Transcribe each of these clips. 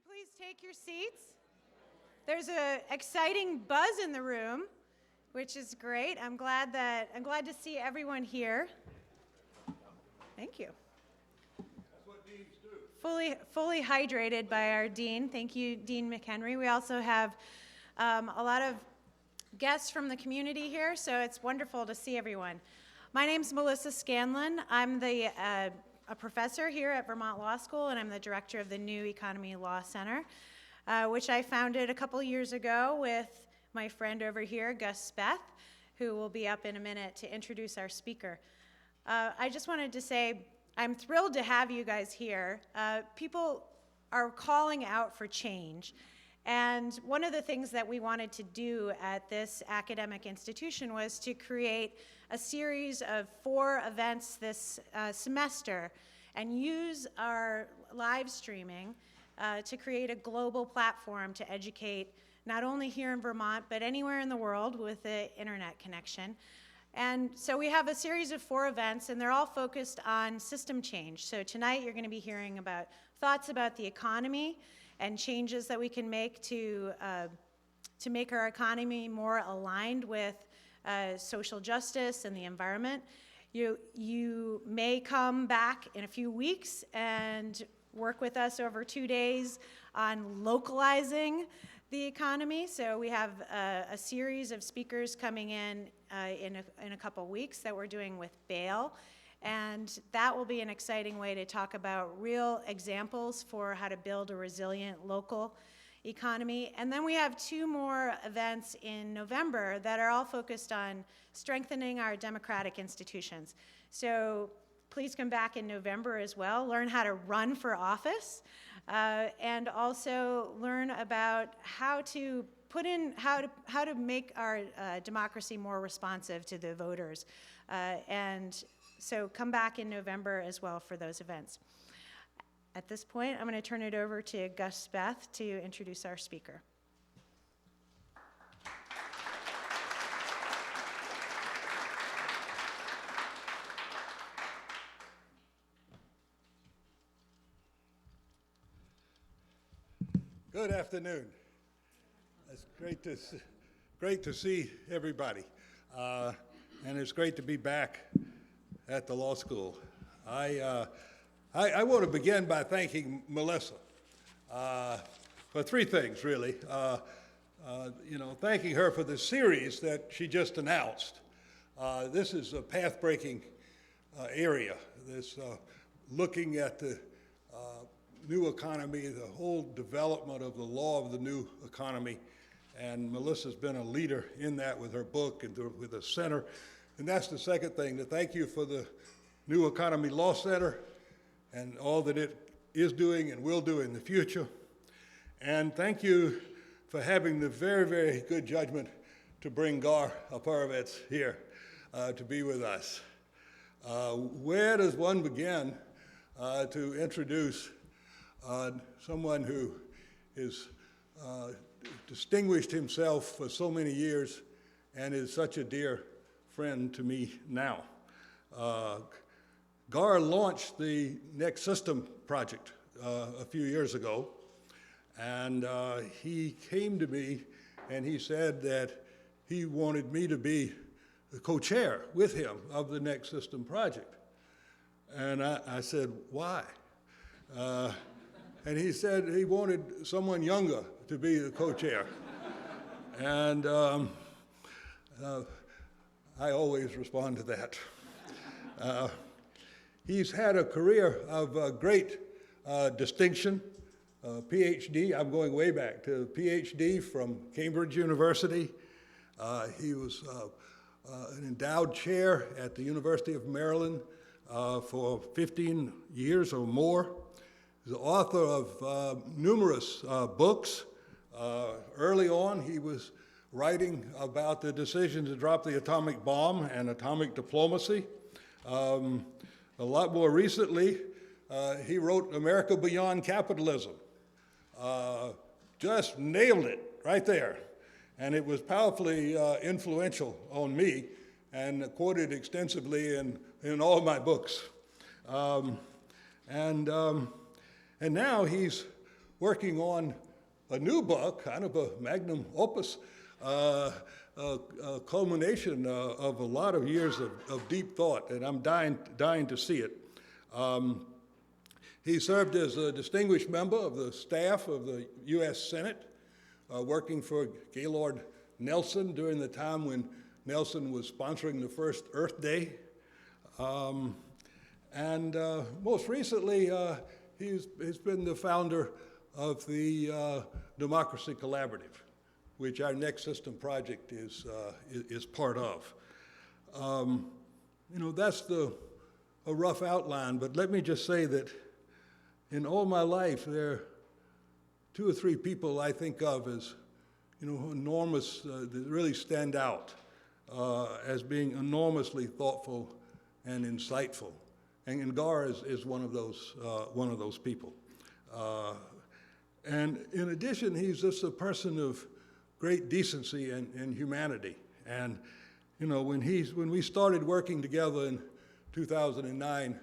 Please take your seats. There's an exciting buzz in the room, which is great. I'm glad to see everyone here. Thank you. That's what deans do. Fully hydrated by our dean. Thank you, Dean McHenry. We also have a lot of guests from the community here, so it's wonderful to see everyone. My name's Melissa Scanlon. I'm a professor here at Vermont Law School, and I'm the director of the New Economy Law Center, which I founded a couple years ago with my friend over here, Gus Speth, who will be up in a minute to introduce our speaker. I just wanted to say I'm thrilled to have you guys here. People are calling out for change, and one of the things that we wanted to do at this academic institution was to create a series of 4 events this semester and use our live streaming to create a global platform to educate not only here in Vermont, but anywhere in the world with an internet connection. And so we have a series of 4 events, and they're all focused on system change. So tonight you're going to be hearing about thoughts about the economy and changes that we can make to make our economy more aligned with social justice and the environment. You may come back in a few weeks and work with us over 2 days on localizing the economy. So we have a series of speakers coming in a couple weeks that we're doing with bail. And that will be an exciting way to talk about real examples for how to build a resilient local economy. And then we have 2 more events in November that are all focused on strengthening our democratic institutions. So please come back in November as well, learn how to run for office, and also learn about how to make our democracy more responsive to the voters. So come back in November as well for those events. At this point, I'm going to turn it over to Gus Speth to introduce our speaker. Good afternoon. It's great to see everybody, and it's great to be back at the law school. I want to begin by thanking Melissa for 3 things, really. Thanking her for the series that she just announced. This is a path-breaking area. This looking at the new economy, the whole development of the law of the new economy, and Melissa's been a leader in that with her book and with the center. And that's the second thing, to thank you for the New Economy Law Center and all that it is doing and will do in the future. And thank you for having the very, very good judgment to bring Gar Aparovitz here to be with us. Where does one begin to introduce someone who is distinguished himself for so many years and is such a dear friend to me now? Gar launched the Next System project a few years ago, and he came to me and he said that he wanted me to be the co-chair with him of the Next System project. And I said, why? And he said he wanted someone younger to be the co-chair. And I always respond to that. He's had a career of great distinction, PhD. I'm going way back to PhD from Cambridge University. He was an endowed chair at the University of Maryland for 15 years or more. He's the author of numerous books. Early on, he was writing about the decision to drop the atomic bomb and atomic diplomacy. A lot more recently, he wrote America Beyond Capitalism. Just nailed it right there. And it was powerfully influential on me and quoted extensively in all my books. And now he's working on a new book, kind of a magnum opus, a culmination of a lot of years of deep thought, and I'm dying to see it. He served as a distinguished member of the staff of the U.S. Senate, working for Gaylord Nelson during the time when Nelson was sponsoring the first Earth Day. And most recently, he's been the founder of the Democracy Collaborative, which our Next System project is part of. That's a rough outline, but let me just say that in all my life, there are 2 or 3 people I think of as, enormous, that really stand out as being enormously thoughtful and insightful. And Gar is one of those people. And in addition, he's just a person of great decency and humanity. And when we started working together in 2009,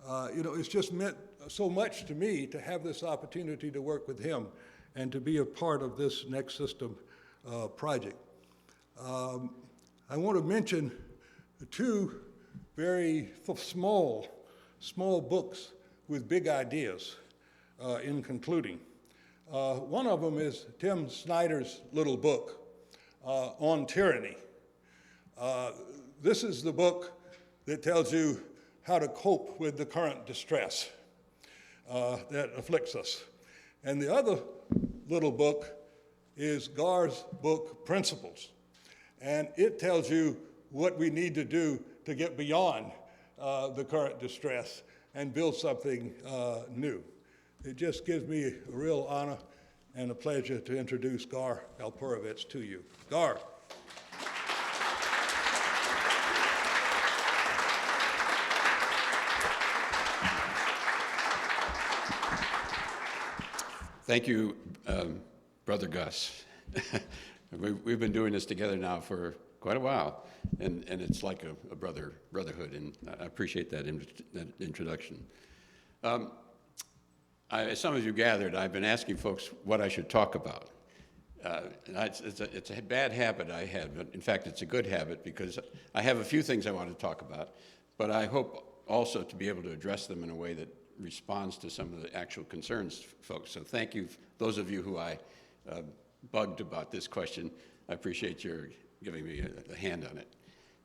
it's just meant so much to me to have this opportunity to work with him and to be a part of this Next System project. I want to mention 2 very small books with big ideas in concluding. One of them is Tim Snyder's little book on tyranny. This is the book that tells you how to cope with the current distress that afflicts us. And the other little book is Gar's book, Principles. And it tells you what we need to do to get beyond the current distress and build something new. It just gives me a real honor and a pleasure to introduce Gar Alperovitz to you. Gar. Thank you, Brother Gus. We've been doing this together now for quite a while, and it's like a brotherhood, and I appreciate that introduction. As some of you gathered, I've been asking folks what I should talk about. It's a bad habit I had, but in fact, it's a good habit because I have a few things I want to talk about, but I hope also to be able to address them in a way that responds to some of the actual concerns, folks. So thank you, those of you who I bugged about this question. I appreciate your giving me a hand on it.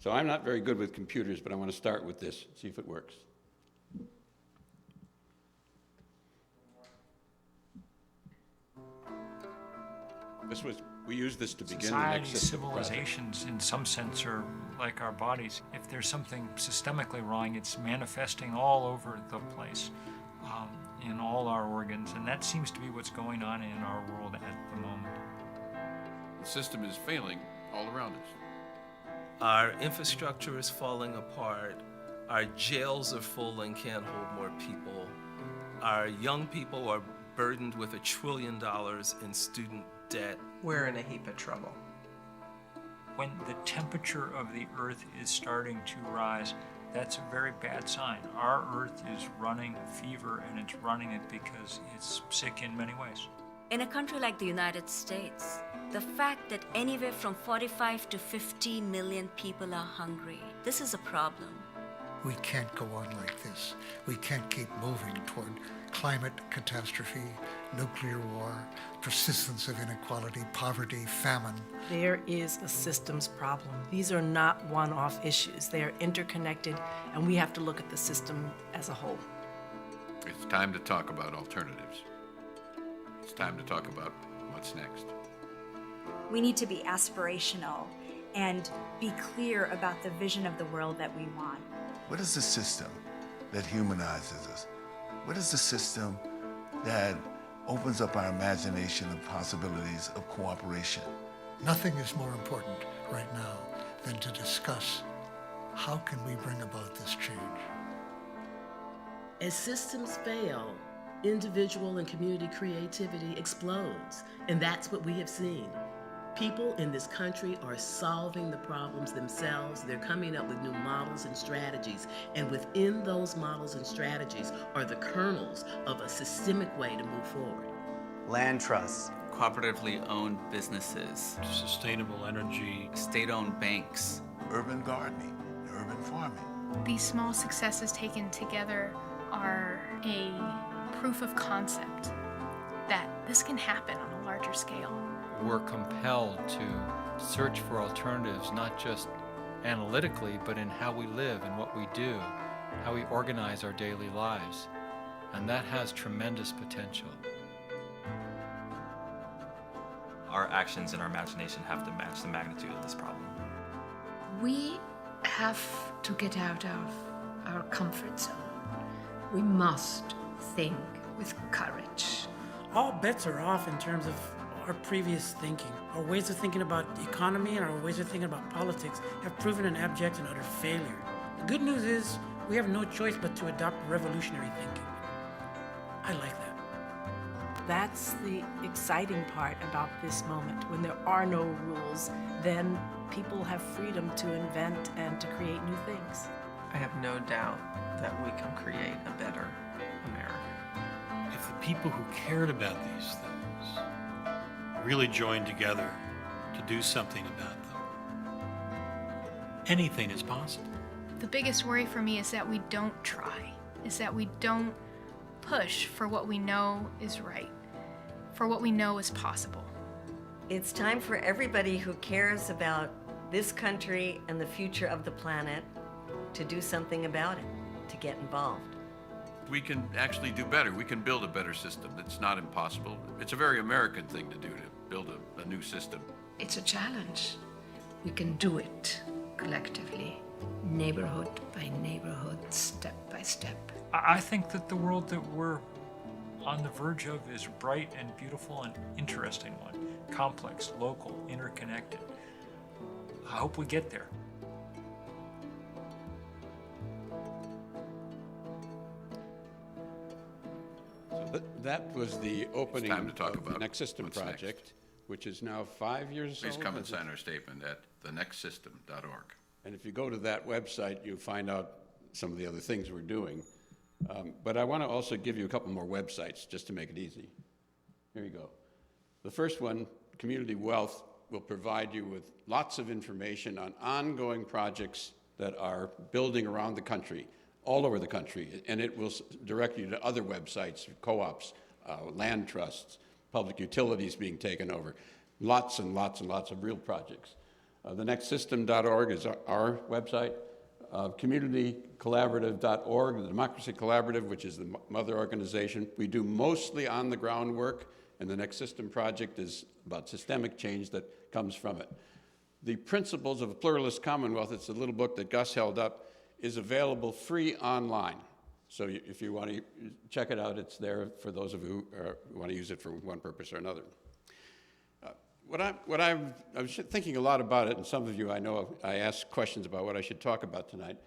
So I'm not very good with computers, but I want to start with this, see if it works. We use this to begin the Next System project. Civilizations, in some sense, are like our bodies. If there's something systemically wrong, it's manifesting all over the place, in all our organs, and that seems to be what's going on in our world at the moment. The system is failing all around us. Our infrastructure is falling apart. Our jails are full and can't hold more people. Our young people are burdened with $1 trillion in student debt. We're in a heap of trouble. When the temperature of the Earth is starting to rise, that's a very bad sign. Our Earth is running fever, and it's running it because it's sick in many ways. In a country like the United States, the fact that anywhere from 45 to 50 million people are hungry, this is a problem. We can't go on like this. We can't keep moving toward climate catastrophe, nuclear war, persistence of inequality, poverty, famine. There is a systems problem. These are not one-off issues. They are interconnected, and we have to look at the system as a whole. It's time to talk about alternatives. It's time to talk about what's next. We need to be aspirational and be clear about the vision of the world that we want. What is the system that humanizes us? What is the system that opens up our imagination and possibilities of cooperation? Nothing is more important right now than to discuss how can we bring about this change. As systems fail, individual and community creativity explodes, and that's what we have seen. People in this country are solving the problems themselves. They're coming up with new models and strategies, and within those models and strategies are the kernels of a systemic way to move forward. land trusts, cooperatively owned businesses, Sustainable energy. state-owned banks. Urban gardening, urban farming. These small successes taken together are a proof of concept that this can happen on a larger scale. We're compelled to search for alternatives, not just analytically, but in how we live and what we do, how we organize our daily lives. And that has tremendous potential. Our actions and our imagination have to match the magnitude of this problem. We have to get out of our comfort zone. We must think with courage. All bets are off in terms of our previous thinking. Our ways of thinking about the economy and our ways of thinking about politics have proven an abject and utter failure. The good news is we have no choice but to adopt revolutionary thinking. I like that. That's the exciting part about this moment. When there are no rules, then people have freedom to invent and to create new things. I have no doubt that we can create a better America. If the people who cared about these things really joined together to do something about them, anything is possible. The biggest worry for me is that we don't try, is that we don't push for what we know is right, for what we know is possible. It's time for everybody who cares about this country and the future of the planet to do something about it, to get involved. We can actually do better. We can build a better system. It's not impossible. It's a very American thing to do, to build a new system. It's a challenge. We can do it collectively, neighborhood by neighborhood, step by step. I think that the world that we're on the verge of is a bright and beautiful and interesting one. Complex, local, interconnected. I hope we get there. So that was the opening time to talk of about the Next System what's project, next. which is now 5 years Please old. come and sign our statement at thenextsystem.org. And if you go to that website, you find out some of the other things we're doing. But I want to also give you a couple more websites just to make it easy. Here you go. The first one, Community Wealth, will provide you with lots of information on ongoing projects that are building around the country, all over the country, and it will direct you to other websites, co-ops, land trusts, public utilities being taken over, lots and lots and lots of real projects. Thenextsystem.org is our website. CommunityCollaborative.org, the Democracy Collaborative, which is the mother organization. We do mostly on-the-ground work, and the Next System project is about systemic change that comes from it. The Principles of a Pluralist Commonwealth, it's a little book that Gus held up, is available free online. So if you want to check it out, it's there for those of you who want to use it for one purpose or another. I was thinking a lot about it, and some of you I know I asked questions about what I should talk about tonight,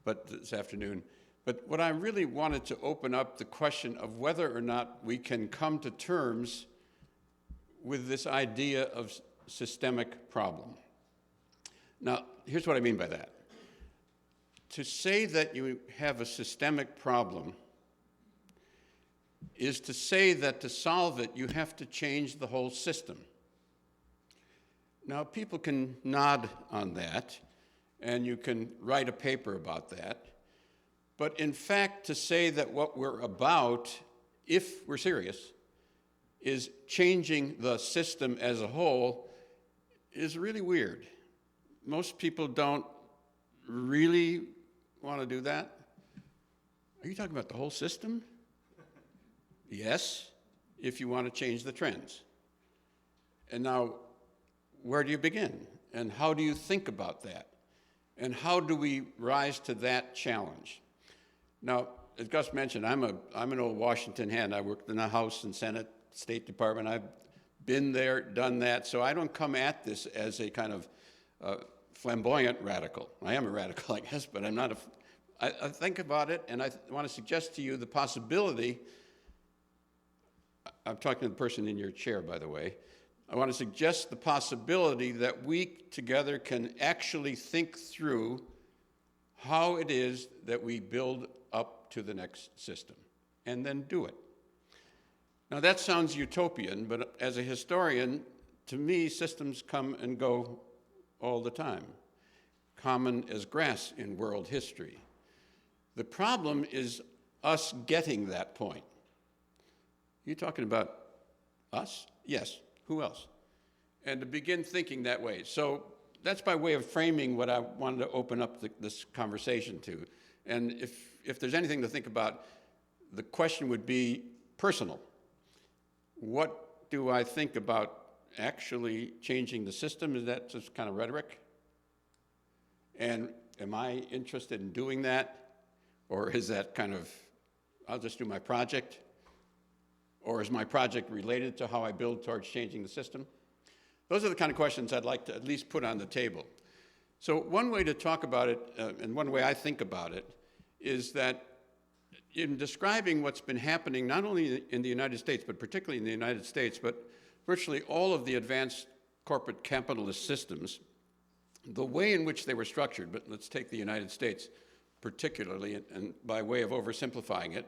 but this afternoon. But what I really wanted to open up the question of whether or not we can come to terms with this idea of systemic problem. Now, here's what I mean by that. To say that you have a systemic problem is to say that to solve it, you have to change the whole system. Now, people can nod on that, and you can write a paper about that. But in fact, to say that what we're about, if we're serious, is changing the system as a whole is really weird. Most people don't really want to do that. Are you talking about the whole system? Yes, if you want to change the trends. And now, where do you begin? And how do you think about that? And how do we rise to that challenge? Now, as Gus mentioned, I'm an old Washington hand. I worked in the House and Senate, State Department. I've been there, done that. So I don't come at this as a kind of flamboyant radical. I am a radical, I guess, but I'm not I think about it, and I want to suggest to you the possibility. I'm talking to the person in your chair, by the way. I want to suggest the possibility that we together can actually think through how it is that we build up to the next system, and then do it. Now that sounds utopian, but as a historian, to me, systems come and go all the time, common as grass in world history. The problem is us getting that point. You talking about us? Yes. Who else? And to begin thinking that way. So that's by way of framing what I wanted to open up this conversation to. And if there's anything to think about, the question would be personal. What do I think about actually changing the system? Is that just kind of rhetoric? And am I interested in doing that? Or is that kind of, I'll just do my project? Or is my project related to how I build towards changing the system? Those are the kind of questions I'd like to at least put on the table. So one way to talk about it, and one way I think about it, is that in describing what's been happening not only in the United States, but particularly in the United States, but virtually all of the advanced corporate capitalist systems, the way in which they were structured, but let's take the United States particularly, and by way of oversimplifying it,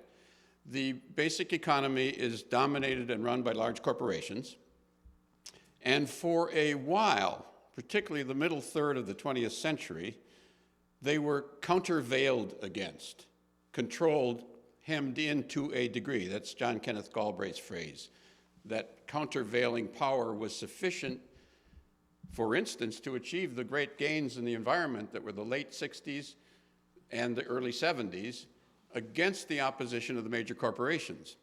the basic economy is dominated and run by large corporations. And for a while, particularly the middle third of the 20th century, they were countervailed against, controlled, hemmed in to a degree. That's John Kenneth Galbraith's phrase. That countervailing power was sufficient, for instance, to achieve the great gains in the environment that were the late 60s and the early 70s against the opposition of the major corporations.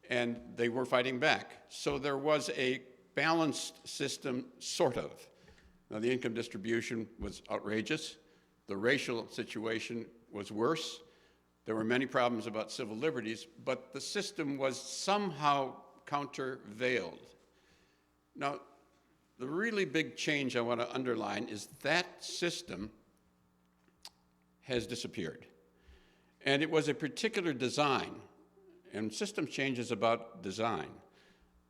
And they were fighting back. So there was a balanced system, sort of. Now, the income distribution was outrageous. The racial situation was worse. There were many problems about civil liberties, but the system was somehow countervailed. Now, the really big change I want to underline is that system has disappeared. And it was a particular design, and system change is about design,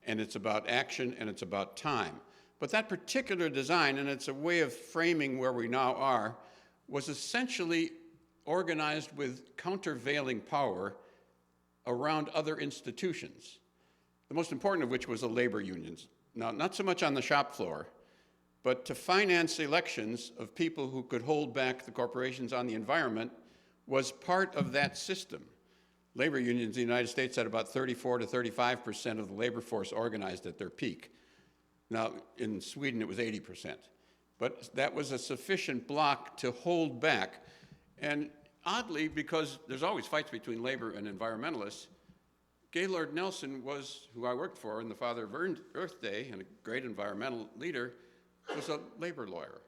and it's about action, and it's about time. But that particular design, and it's a way of framing where we now are, was essentially organized with countervailing power around other institutions, the most important of which was the labor unions. Now, not so much on the shop floor, but to finance elections of people who could hold back the corporations on the environment was part of that system. Labor unions in the United States had about 34 to 35% of the labor force organized at their peak. Now, in Sweden, it was 80%. But that was a sufficient block to hold back. And oddly, because there's always fights between labor and environmentalists, Gaylord Nelson was, who I worked for, and the father of Earth Day, and a great environmental leader, was a labor lawyer.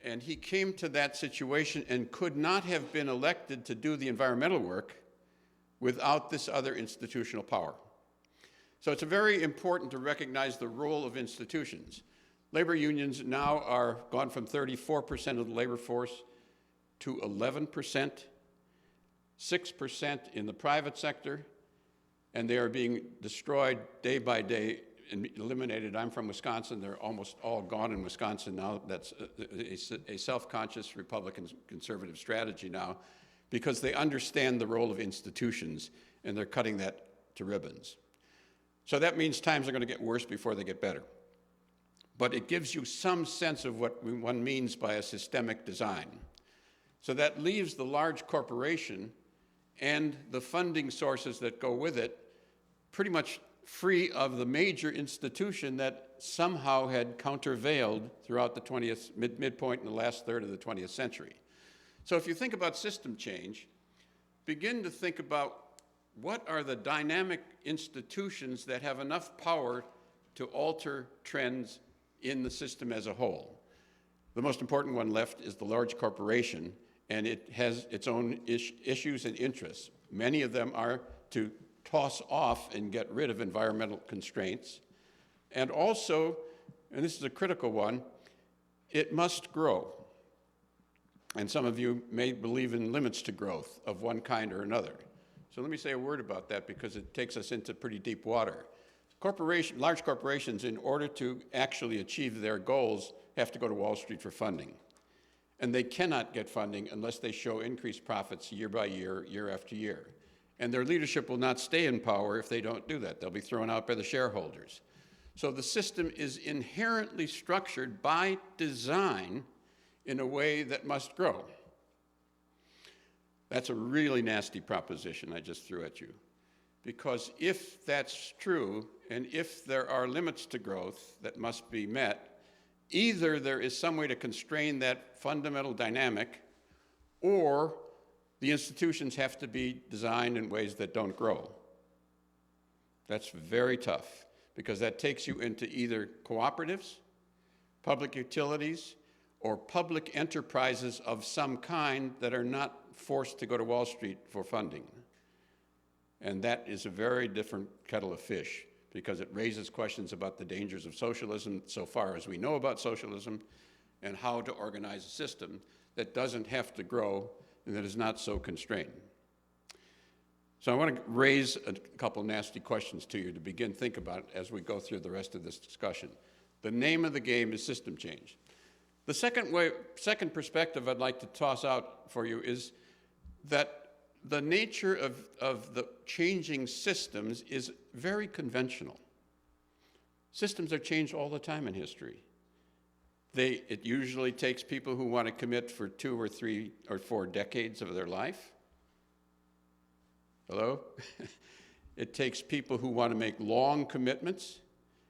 And he came to that situation and could not have been elected to do the environmental work without this other institutional power. So it's very important to recognize the role of institutions. Labor unions now are gone from 34% of the labor force to 11%, 6% in the private sector, and they are being destroyed day by day and eliminated. I'm from Wisconsin. They're almost all gone in Wisconsin now. That's a self-conscious Republican conservative strategy now, because they understand the role of institutions, and they're cutting that to ribbons. So that means times are going to get worse before they get better. But it gives you some sense of what one means by a systemic design. So that leaves the large corporation and the funding sources that go with it pretty much free of the major institution that somehow had countervailed throughout the midpoint in the last third of the 20th century. So if you think about system change, begin to think about what are the dynamic institutions that have enough power to alter trends in the system as a whole. The most important one left is the large corporation, and it has its own issues and interests. Many of them are to toss off and get rid of environmental constraints. And also, and this is a critical one, it must grow. And some of you may believe in limits to growth of one kind or another. So let me say a word about that, because it takes us into pretty deep water. Large corporations, in order to actually achieve their goals, have to go to Wall Street for funding. And they cannot get funding unless they show increased profits year by year, year after year. And their leadership will not stay in power if they don't do that. They'll be thrown out by the shareholders. So the system is inherently structured by design in a way that must grow. That's a really nasty proposition I just threw at you. Because if that's true, and if there are limits to growth that must be met, either there is some way to constrain that fundamental dynamic, or the institutions have to be designed in ways that don't grow. That's very tough, because that takes you into either cooperatives, public utilities, or public enterprises of some kind that are not forced to go to Wall Street for funding. And that is a very different kettle of fish, because it raises questions about the dangers of socialism, so far as we know about socialism, and how to organize a system that doesn't have to grow and that is not so constrained. So I want to raise a couple nasty questions to you to begin to think about as we go through the rest of this discussion. The name of the game is system change. The second perspective I'd like to toss out for you is that the nature of the changing systems is very conventional. Systems are changed all the time in history. It usually takes people who want to commit for 2 or 3 or 4 decades of their life. Hello? It takes people who want to make long commitments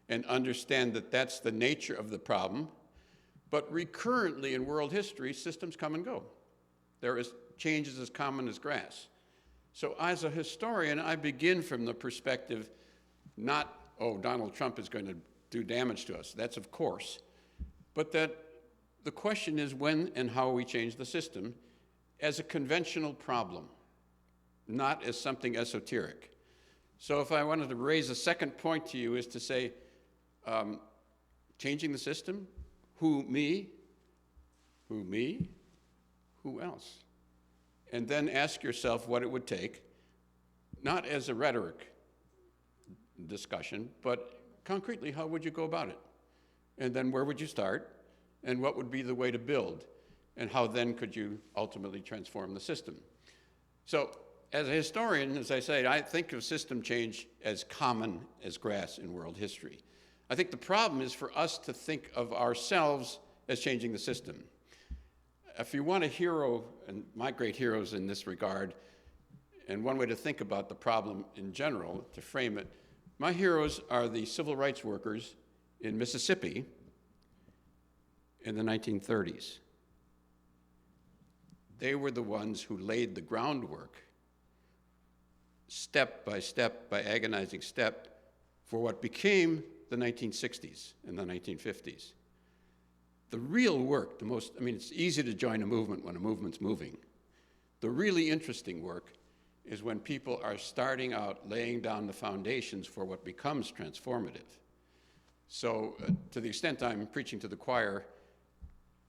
and understand that that's the nature of the problem. But recurrently in world history, systems come and go. There is changes as common as grass. So as a historian, I begin from the perspective not, oh, Donald Trump is going to do damage to us. That's of course. But that the question is when and how we change the system as a conventional problem, not as something esoteric. So if I wanted to raise a second point to you is to say, changing the system, who, me? Who, me? Who else? And then ask yourself what it would take, not as a rhetoric discussion, but concretely, how would you go about it? And then where would you start? And what would be the way to build? And how then could you ultimately transform the system? So as a historian, as I say, I think of system change as common as grass in world history. I think the problem is for us to think of ourselves as changing the system. If you want a hero, and my great heroes in this regard, and one way to think about the problem in general, to frame it, my heroes are the civil rights workers in Mississippi in the 1930s. They were the ones who laid the groundwork, step by agonizing step, for what became the 1960s and the 1950s. The real work, it's easy to join a movement when a movement's moving. The really interesting work is when people are starting out laying down the foundations for what becomes transformative. So to the extent I'm preaching to the choir,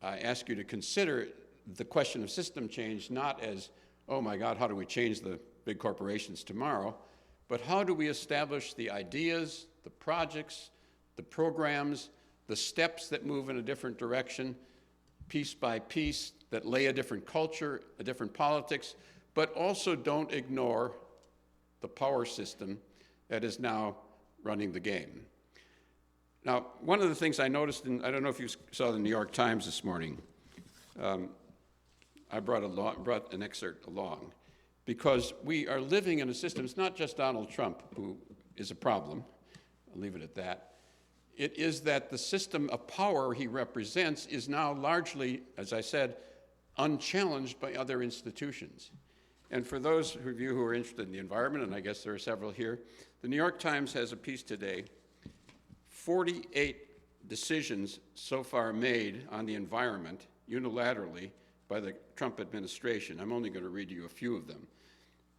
I ask you to consider the question of system change not as, oh my God, how do we change the big corporations tomorrow, but how do we establish the ideas, the projects, the programs, the steps that move in a different direction, piece by piece, that lay a different culture, a different politics, but also don't ignore the power system that is now running the game. Now, one of the things I noticed, I don't know if you saw the New York Times this morning, I brought an excerpt along, because we are living in a system, it's not just Donald Trump who is a problem, I'll leave it at that. It is that the system of power he represents is now largely, as I said, unchallenged by other institutions. And for those of you who are interested in the environment, and I guess there are several here, the New York Times has a piece today, 48 decisions so far made on the environment unilaterally by the Trump administration. I'm only going to read you a few of them.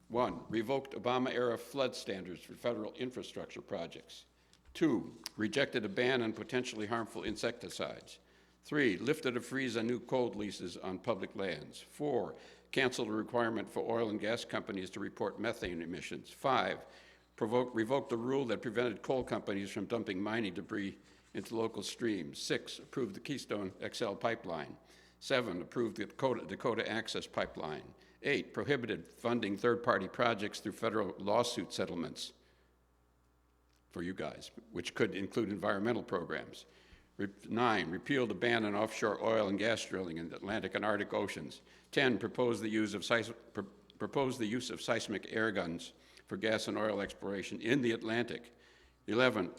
1, revoked Obama-era flood standards for federal infrastructure projects. 2, rejected a ban on potentially harmful insecticides. 3, lifted a freeze on new coal leases on public lands. 4, canceled a requirement for oil and gas companies to report methane emissions. 5, revoked the rule that prevented coal companies from dumping mining debris into local streams. 6, approved the Keystone XL pipeline. 7, approved the Dakota Access Pipeline. 8, prohibited funding third-party projects through federal lawsuit settlements for you guys, which could include environmental programs. 9, repeal the ban on offshore oil and gas drilling in the Atlantic and Arctic oceans. 10, propose the use of seismic air guns for gas and oil exploration in the Atlantic. 11,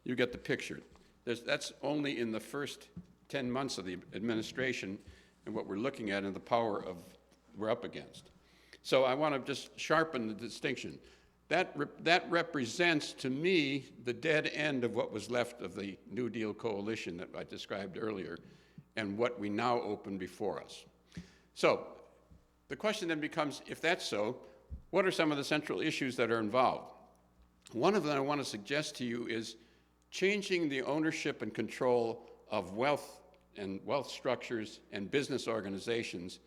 you get the picture. That's only in the first 10 months of the administration and what we're looking at and the power of we're up against. So I want to just sharpen the distinction. That represents, to me, the dead end of what was left of the New Deal coalition that I described earlier and what we now open before us. So the question then becomes, if that's so, what are some of the central issues that are involved? One of them I want to suggest to you is changing the ownership and control of wealth and wealth structures and business organizations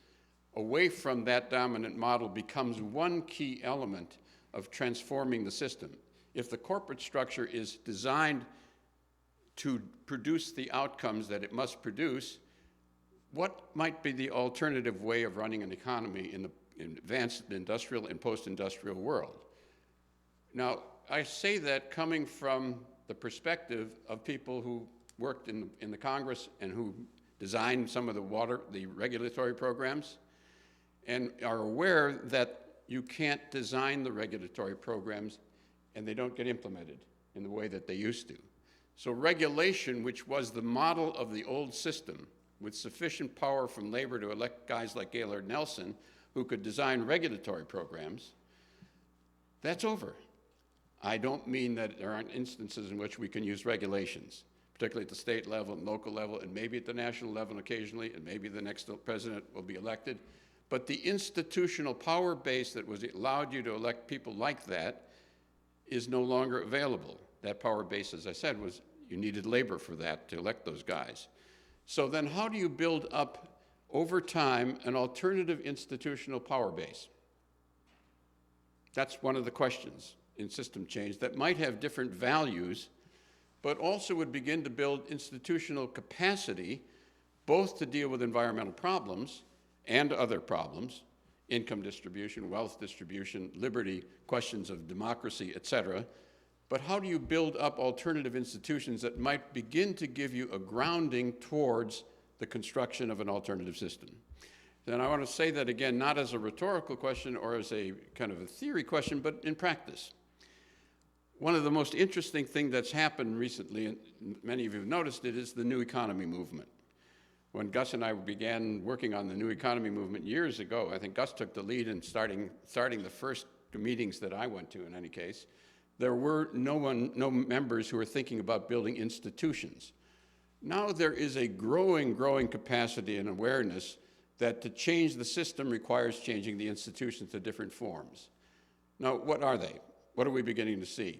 away from that dominant model becomes one key element of transforming the system. If the corporate structure is designed to produce the outcomes that it must produce, what might be the alternative way of running an economy in the advanced industrial and post-industrial world? Now, I say that coming from the perspective of people who worked in the Congress and who designed some of the regulatory programs, and are aware that you can't design the regulatory programs and they don't get implemented in the way that they used to. So regulation, which was the model of the old system, with sufficient power from labor to elect guys like Gaylord Nelson, who could design regulatory programs, that's over. I don't mean that there aren't instances in which we can use regulations, particularly at the state level and local level, and maybe at the national level occasionally, and maybe the next president will be elected. But the institutional power base that allowed you to elect people like that is no longer available. That power base, as I said, was you needed labor for that to elect those guys. So then how do you build up over time an alternative institutional power base? That's one of the questions in system change that might have different values, but also would begin to build institutional capacity both to deal with environmental problems and other problems, income distribution, wealth distribution, liberty, questions of democracy, et cetera. But how do you build up alternative institutions that might begin to give you a grounding towards the construction of an alternative system? And I want to say that again, not as a rhetorical question or as a kind of a theory question, but in practice. One of the most interesting things that's happened recently, and many of you have noticed it, is the new economy movement. When Gus and I began working on the new economy movement years ago, I think Gus took the lead in starting the first meetings that I went to in any case, there were no members who were thinking about building institutions. Now there is a growing capacity and awareness that to change the system requires changing the institutions to different forms. Now, what are they? What are we beginning to see?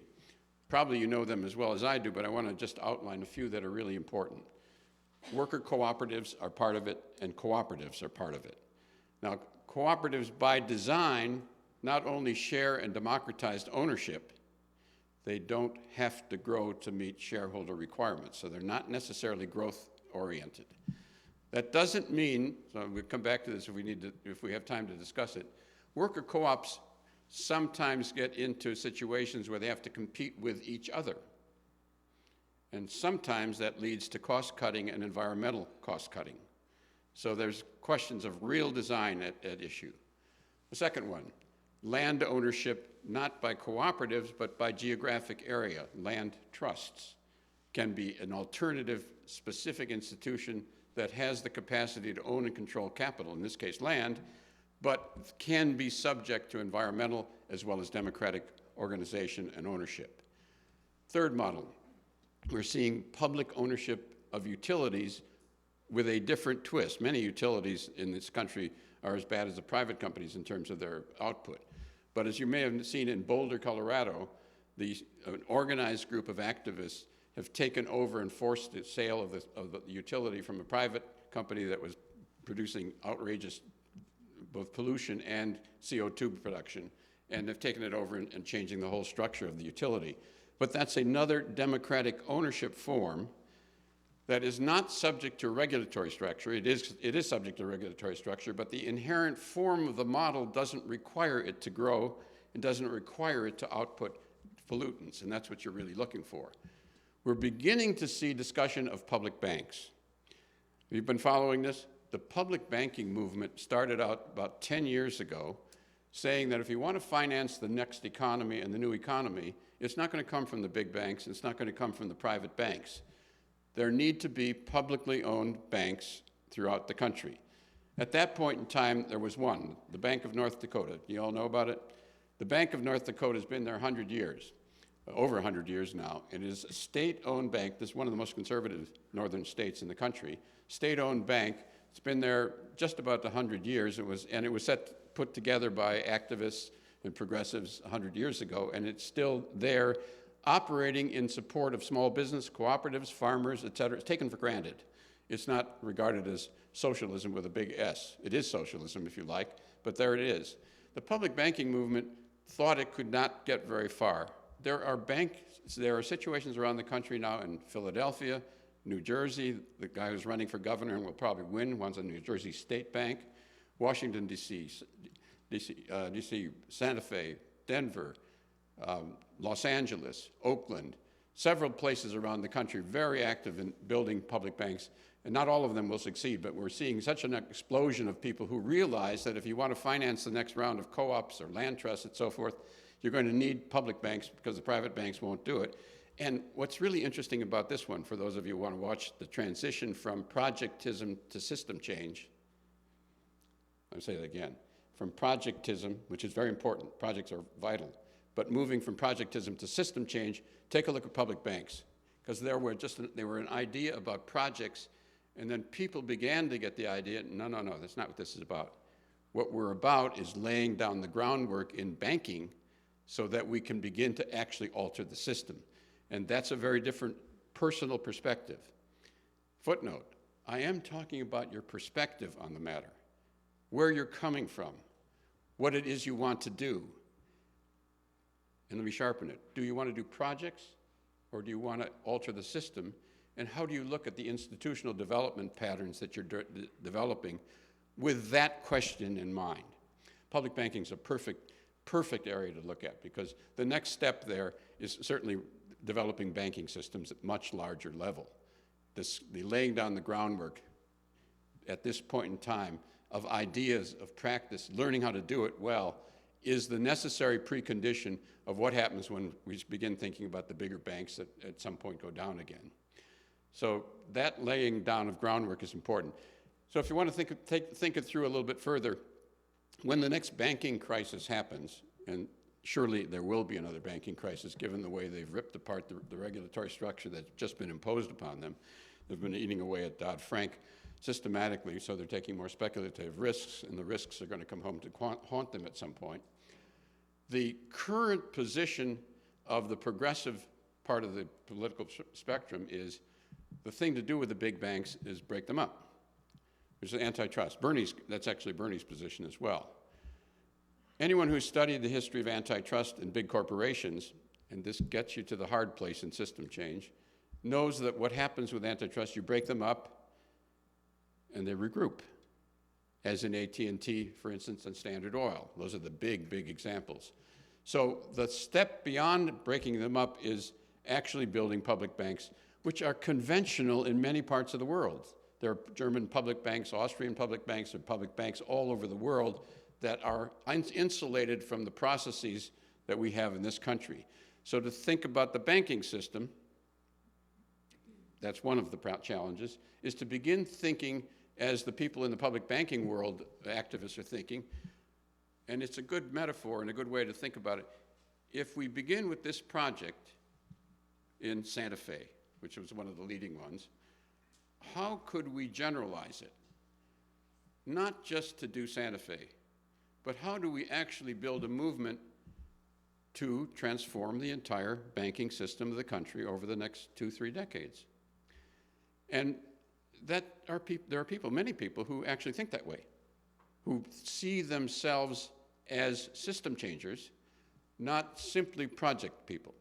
Probably you know them as well as I do, but I want to just outline a few that are really important. Worker cooperatives are part of it, and cooperatives are part of it. Now, cooperatives by design not only share and democratized ownership, they don't have to grow to meet shareholder requirements, so they're not necessarily growth-oriented. That doesn't mean, so we'll come back to this if we have time to discuss it, worker co-ops sometimes get into situations where they have to compete with each other. And sometimes that leads to cost-cutting and environmental cost-cutting. So there's questions of real design at issue. The second one, land ownership, not by cooperatives, but by geographic area. Land trusts can be an alternative specific institution that has the capacity to own and control capital, in this case land, but can be subject to environmental as well as democratic organization and ownership. Third model, we're seeing public ownership of utilities with a different twist. Many utilities in this country are as bad as the private companies in terms of their output. But as you may have seen in Boulder, Colorado, an organized group of activists have taken over and forced the sale of the utility from a private company that was producing outrageous both pollution and CO2 production, and have taken it over and changing the whole structure of the utility. But that's another democratic ownership form that is not subject to regulatory structure. It is subject to regulatory structure, but the inherent form of the model doesn't require it to grow and doesn't require it to output pollutants, and that's what you're really looking for. We're beginning to see discussion of public banks. Have you been following this? The public banking movement started out about 10 years ago saying that if you want to finance the next economy and the new economy, it's not going to come from the big banks, it's not going to come from the private banks. There need to be publicly owned banks throughout the country. At that point in time, there was one, the Bank of North Dakota. You all know about it? The Bank of North Dakota has been there 100 years, over 100 years now. It is a state-owned bank. This is one of the most conservative northern states in the country. State-owned bank. It's been there just about 100 years. It was put together by activists and progressives 100 years ago, and it's still there, operating in support of small business, cooperatives, farmers, et cetera. It's taken for granted. It's not regarded as socialism with a big S. It is socialism, if you like, but there it is. The public banking movement thought it could not get very far. There are situations around the country now in Philadelphia, New Jersey, the guy who's running for governor and will probably win, one's a New Jersey State Bank, Washington, D.C., Santa Fe, Denver, Los Angeles, Oakland, several places around the country very active in building public banks, and not all of them will succeed, but we're seeing such an explosion of people who realize that if you want to finance the next round of co-ops or land trusts and so forth, you're going to need public banks because the private banks won't do it. And what's really interesting about this one, for those of you who want to watch the transition from projectism to system change, I'll say that again, from projectism, which is very important, projects are vital, but moving from projectism to system change, take a look at public banks, because they were an idea about projects, and then people began to get the idea, no, that's not what this is about. What we're about is laying down the groundwork in banking so that we can begin to actually alter the system. And that's a very different personal perspective. Footnote, I am talking about your perspective on the matter, where you're coming from, what it is you want to do. And let me sharpen it. Do you want to do projects, or do you want to alter the system? And how do you look at the institutional development patterns that you're developing with that question in mind? Public banking is a perfect area to look at, because the next step there is certainly developing banking systems at much larger level. The laying down the groundwork at this point in time of ideas, of practice, learning how to do it well, is the necessary precondition of what happens when we begin thinking about the bigger banks that at some point go down again. So that laying down of groundwork is important. So if you want to think it through a little bit further, when the next banking crisis happens, and surely there will be another banking crisis given the way they've ripped apart the regulatory structure that's just been imposed upon them. They've been eating away at Dodd-Frank systematically, so they're taking more speculative risks, and the risks are going to come home to haunt them at some point. The current position of the progressive part of the political spectrum is the thing to do with the big banks is break them up. There's antitrust. That's actually Bernie's position as well. Anyone who's studied the history of antitrust and big corporations, and this gets you to the hard place in system change, knows that what happens with antitrust, you break them up and they regroup, as in AT&T, for instance, and Standard Oil. Those are the big examples. So the step beyond breaking them up is actually building public banks, which are conventional in many parts of the world. There are German public banks, Austrian public banks, and public banks all over the world that are insulated from the processes that we have in this country. So to think about the banking system, that's one of the challenges, is to begin thinking as the people in the public banking world, the activists, are thinking, and it's a good metaphor and a good way to think about it. If we begin with this project in Santa Fe, which was one of the leading ones, how could we generalize it? Not just to do Santa Fe, but how do we actually build a movement to transform the entire banking system of the country over the next 2-3 decades? And there are people, many people, who actually think that way, who see themselves as system changers, not simply project people.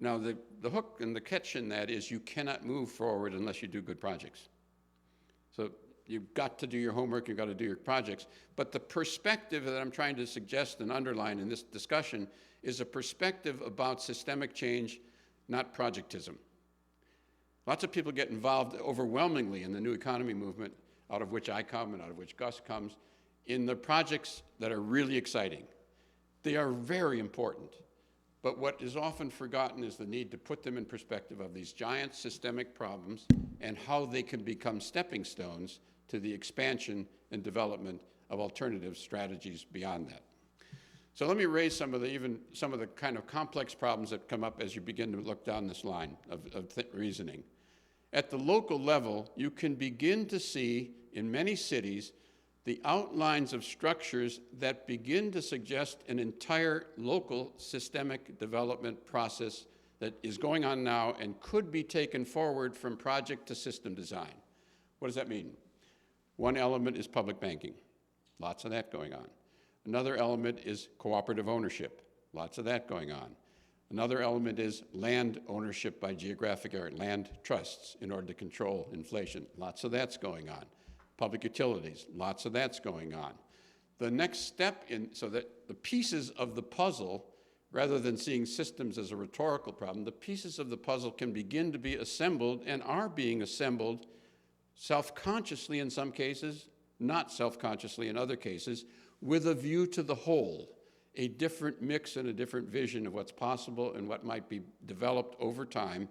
Now, the hook and the catch in that is you cannot move forward unless you do good projects. So you've got to do your homework, you've got to do your projects. But the perspective that I'm trying to suggest and underline in this discussion is a perspective about systemic change, not projectism. Lots of people get involved overwhelmingly in the new economy movement, out of which I come and out of which Gus comes, in the projects that are really exciting. They are very important. But what is often forgotten is the need to put them in perspective of these giant systemic problems and how they can become stepping stones to the expansion and development of alternative strategies beyond that. So let me raise some of the kind of complex problems that come up as you begin to look down this line of reasoning. At the local level, you can begin to see in many cities the outlines of structures that begin to suggest an entire local systemic development process that is going on now and could be taken forward from project to system design. What does that mean? One element is public banking. Lots of that going on. Another element is cooperative ownership. Lots of that going on. Another element is land ownership by geographic area, land trusts in order to control inflation. Lots of that's going on. Public utilities, lots of that's going on. The next step so that the pieces of the puzzle, rather than seeing systems as a rhetorical problem, the pieces of the puzzle can begin to be assembled and are being assembled self-consciously in some cases, not self-consciously in other cases, with a view to the whole, a different mix and a different vision of what's possible and what might be developed over time.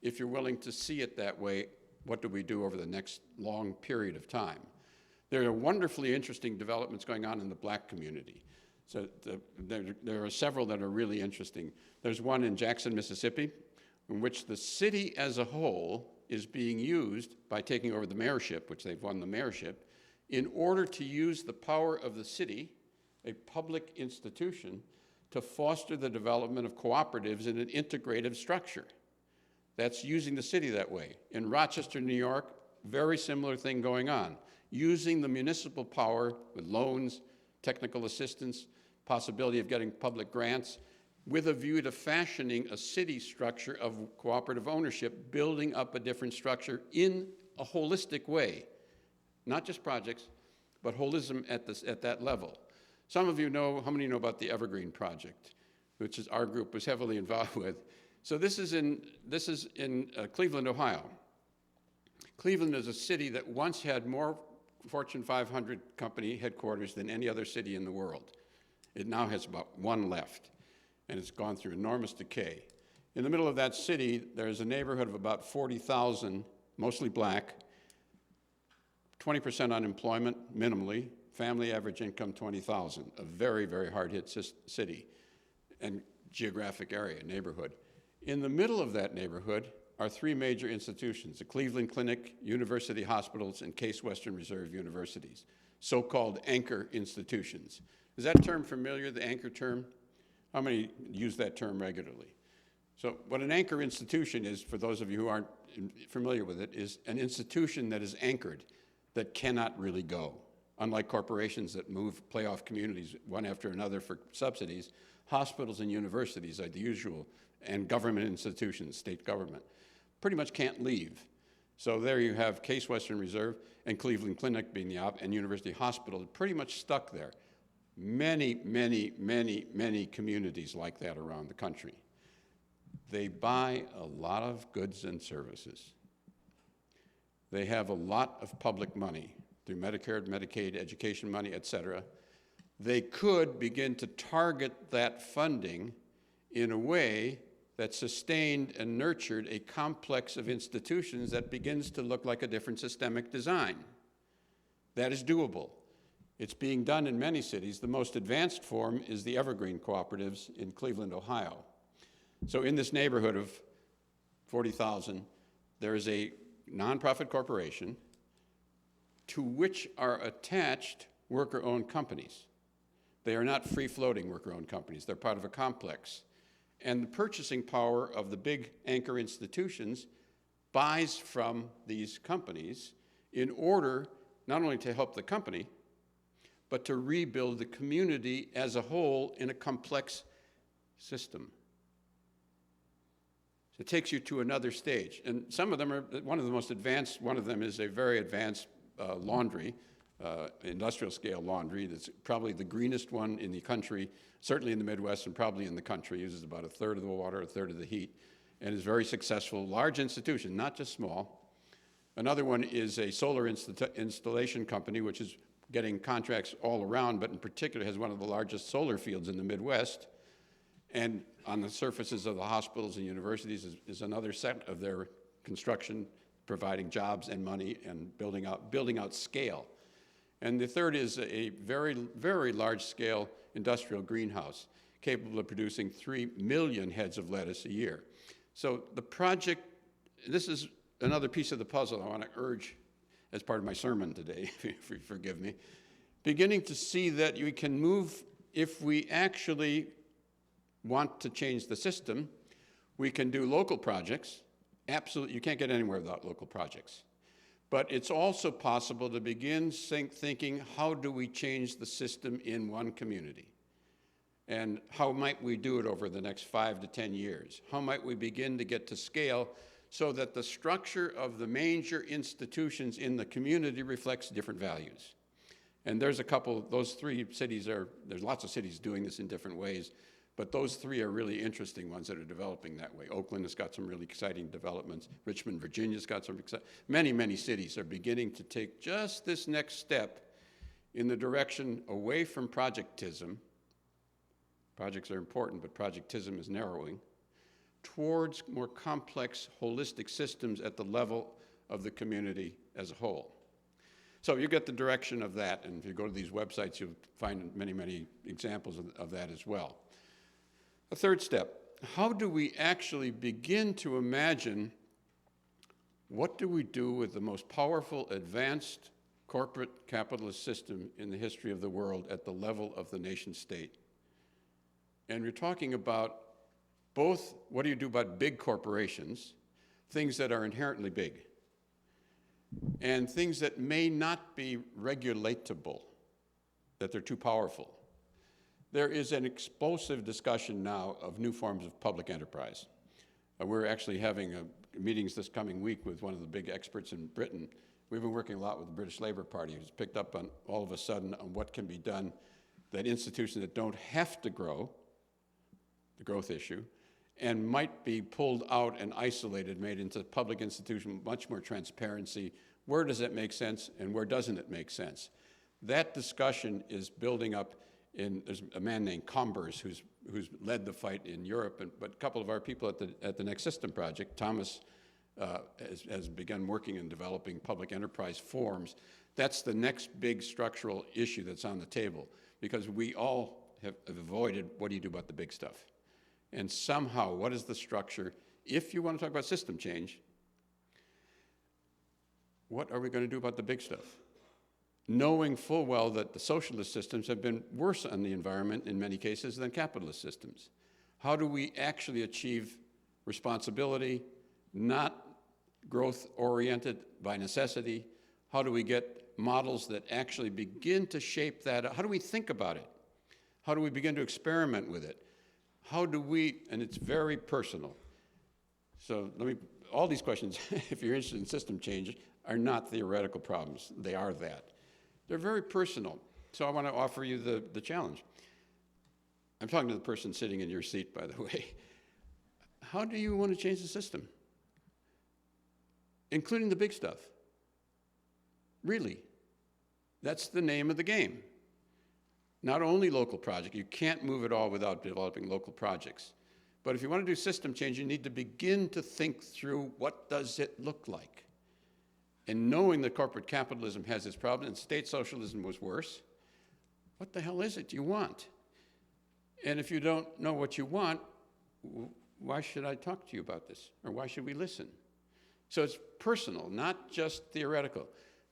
If you're willing to see it that way, what do we do over the next long period of time? There are wonderfully interesting developments going on in the Black community. So there are several that are really interesting. There's one in Jackson, Mississippi, in which the city as a whole is being used by taking over the mayorship, which they've won the mayorship, in order to use the power of the city, a public institution, to foster the development of cooperatives in an integrative structure. That's using the city that way. In Rochester, New York, very similar thing going on. Using the municipal power with loans, technical assistance, possibility of getting public grants, with a view to fashioning a city structure of cooperative ownership, building up a different structure in a holistic way. Not just projects, but holism at that level. Some of you know, how many know about the Evergreen project, which is our group was heavily involved with. So this is in Cleveland, Ohio. Cleveland is a city that once had more Fortune 500 company headquarters than any other city in the world. It now has about one left, and it's gone through enormous decay. In the middle of that city, there's a neighborhood of about 40,000, mostly Black, 20% unemployment, minimally, family average income 20,000, a very, very hard-hit city and geographic area, neighborhood. In the middle of that neighborhood are three major institutions, the Cleveland Clinic, University Hospitals, and Case Western Reserve Universities, so-called anchor institutions. Is that term familiar, the anchor term? How many use that term regularly? So what an anchor institution is, for those of you who aren't familiar with it, is an institution that is anchored, that cannot really go. Unlike corporations that play off communities one after another for subsidies, hospitals and universities are the usual, and government institutions, state government, pretty much can't leave. So there you have Case Western Reserve and Cleveland Clinic being and University Hospital, pretty much stuck there. Many, many, many, many communities like that around the country. They buy a lot of goods and services. They have a lot of public money through Medicare, Medicaid, education money, et cetera. They could begin to target that funding in a way that sustained and nurtured a complex of institutions that begins to look like a different systemic design. That is doable. It's being done in many cities. The most advanced form is the Evergreen Cooperatives in Cleveland, Ohio. So in this neighborhood of 40,000, there is a nonprofit corporation to which are attached worker-owned companies. They are not free-floating worker-owned companies. They're part of a complex. And the purchasing power of the big anchor institutions buys from these companies in order not only to help the company, but to rebuild the community as a whole in a complex system. It takes you to another stage. And some of them are, one of the most advanced, one of them is a very advanced laundry, industrial scale laundry. That's probably the greenest one in the country, certainly in the Midwest and probably in the country. Uses about a third of the water, a third of the heat, and is very successful. Large institution, not just small. Another one is a solar installation company, which is getting contracts all around, but in particular has one of the largest solar fields in the Midwest. And on the surfaces of the hospitals and universities is another set of their construction, providing jobs and money and building out scale. And the third is a very, very large-scale industrial greenhouse capable of producing 3 million heads of lettuce a year. So the project, this is another piece of the puzzle I want to urge as part of my sermon today, if you forgive me, beginning to see that we can move, if we actually want to change the system, we can do local projects. Absolutely, you can't get anywhere without local projects. But it's also possible to begin thinking, how do we change the system in one community? And how might we do it over the next 5 to 10 years? How might we begin to get to scale so that the structure of the major institutions in the community reflects different values? And there's a couple, those 3 cities there's lots of cities doing this in different ways, but those 3 are really interesting ones that are developing that way. Oakland has got some really exciting developments. Richmond, Virginia's got some exciting, many cities are beginning to take just this next step in the direction away from projectism. Projects are important, but projectism is narrowing, towards more complex, holistic systems at the level of the community as a whole. So you get the direction of that, and if you go to these websites, you'll find many examples of that as well. A third step, how do we actually begin to imagine what do we do with the most powerful, advanced corporate capitalist system in the history of the world at the level of the nation state? And we're talking about both what do you do about big corporations, things that are inherently big, and things that may not be regulatable, that they're too powerful. There is an explosive discussion now of new forms of public enterprise. We're actually having meetings this coming week with one of the big experts in Britain. We've been working a lot with the British Labour Party, who's picked up on all of a sudden on what can be done, that institutions that don't have to grow, the growth issue, and might be pulled out and isolated, made into public institution, much more transparency. Where does it make sense and where doesn't it make sense? That discussion is building up. There's a man named Combers who's led the fight in Europe, but a couple of our people at the Next System Project, Thomas has begun working in developing public enterprise forms. That's the next big structural issue that's on the table, because we all have avoided what do you do about the big stuff? And somehow, what is the structure? If you want to talk about system change, what are we going to do about the big stuff? Knowing full well that the socialist systems have been worse on the environment in many cases than capitalist systems. How do we actually achieve responsibility, not growth-oriented by necessity? How do we get models that actually begin to shape that? How do we think about it? How do we begin to experiment with it? How do we, and it's very personal. So all these questions, if you're interested in system change, are not theoretical problems. They are that. They're very personal. So I want to offer you the challenge. I'm talking to the person sitting in your seat, by the way. How do you want to change the system? Including the big stuff. Really. That's the name of the game. Not only local projects. You can't move it all without developing local projects. But if you want to do system change, you need to begin to think through what does it look like. And knowing that corporate capitalism has its problem and state socialism was worse, what the hell is it you want? And if you don't know what you want, why should I talk to you about this? Or why should we listen? So it's personal, not just theoretical.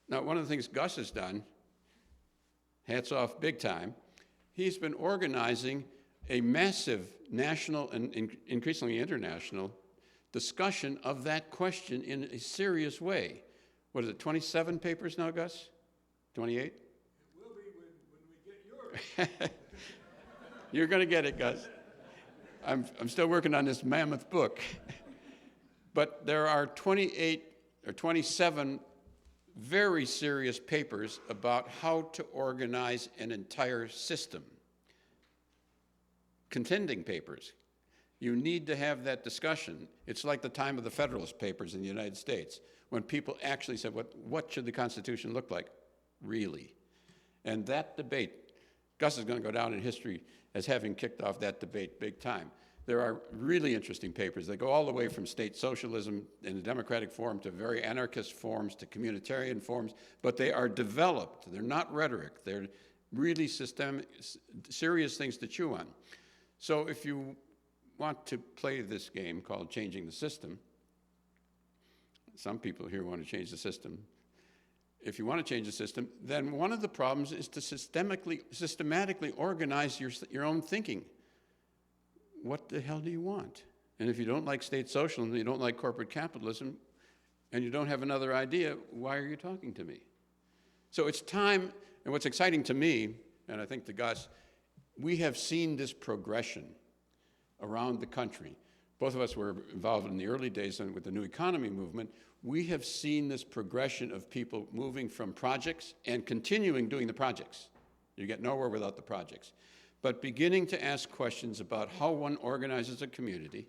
Now, one of the things Gus has done, hats off big time, he's been organizing a massive national and increasingly international discussion of that question in a serious way. What is it, 27 papers now, Gus? 28? It will be when we get yours. You're going to get it, Gus. I'm still working on this mammoth book. But there are 28 or 27 very serious papers about how to organize an entire system. Contending papers. You need to have that discussion. It's like the time of the Federalist Papers in the United States, when people actually said, what should the Constitution look like, really? And that debate, Gus is going to go down in history as having kicked off that debate big time. There are really interesting papers. They go all the way from state socialism in the democratic form to very anarchist forms to communitarian forms, but they are developed. They're not rhetoric. They're really systemic, serious things to chew on. So if you want to play this game called changing the system, some people here want to change the system. If you want to change the system, then one of the problems is to systematically organize your own thinking. What the hell do you want? And if you don't like state socialism, you don't like corporate capitalism, and you don't have another idea, why are you talking to me? So it's time, and what's exciting to me, and I think to Gus, we have seen this progression around the country. Both of us were involved in the early days with the new economy movement. We have seen this progression of people moving from projects and continuing doing the projects. You get nowhere without the projects. But beginning to ask questions about how one organizes a community,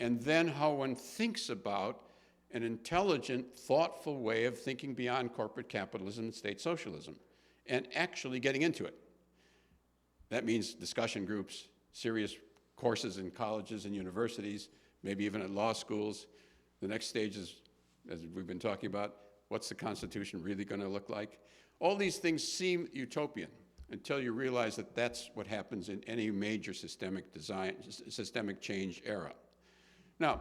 and then how one thinks about an intelligent, thoughtful way of thinking beyond corporate capitalism and state socialism, and actually getting into it. That means discussion groups, serious courses in colleges and universities, maybe even at law schools. The next stage is, as we've been talking about, what's the Constitution really going to look like? All these things seem utopian until you realize that that's what happens in any major systemic change era. Now,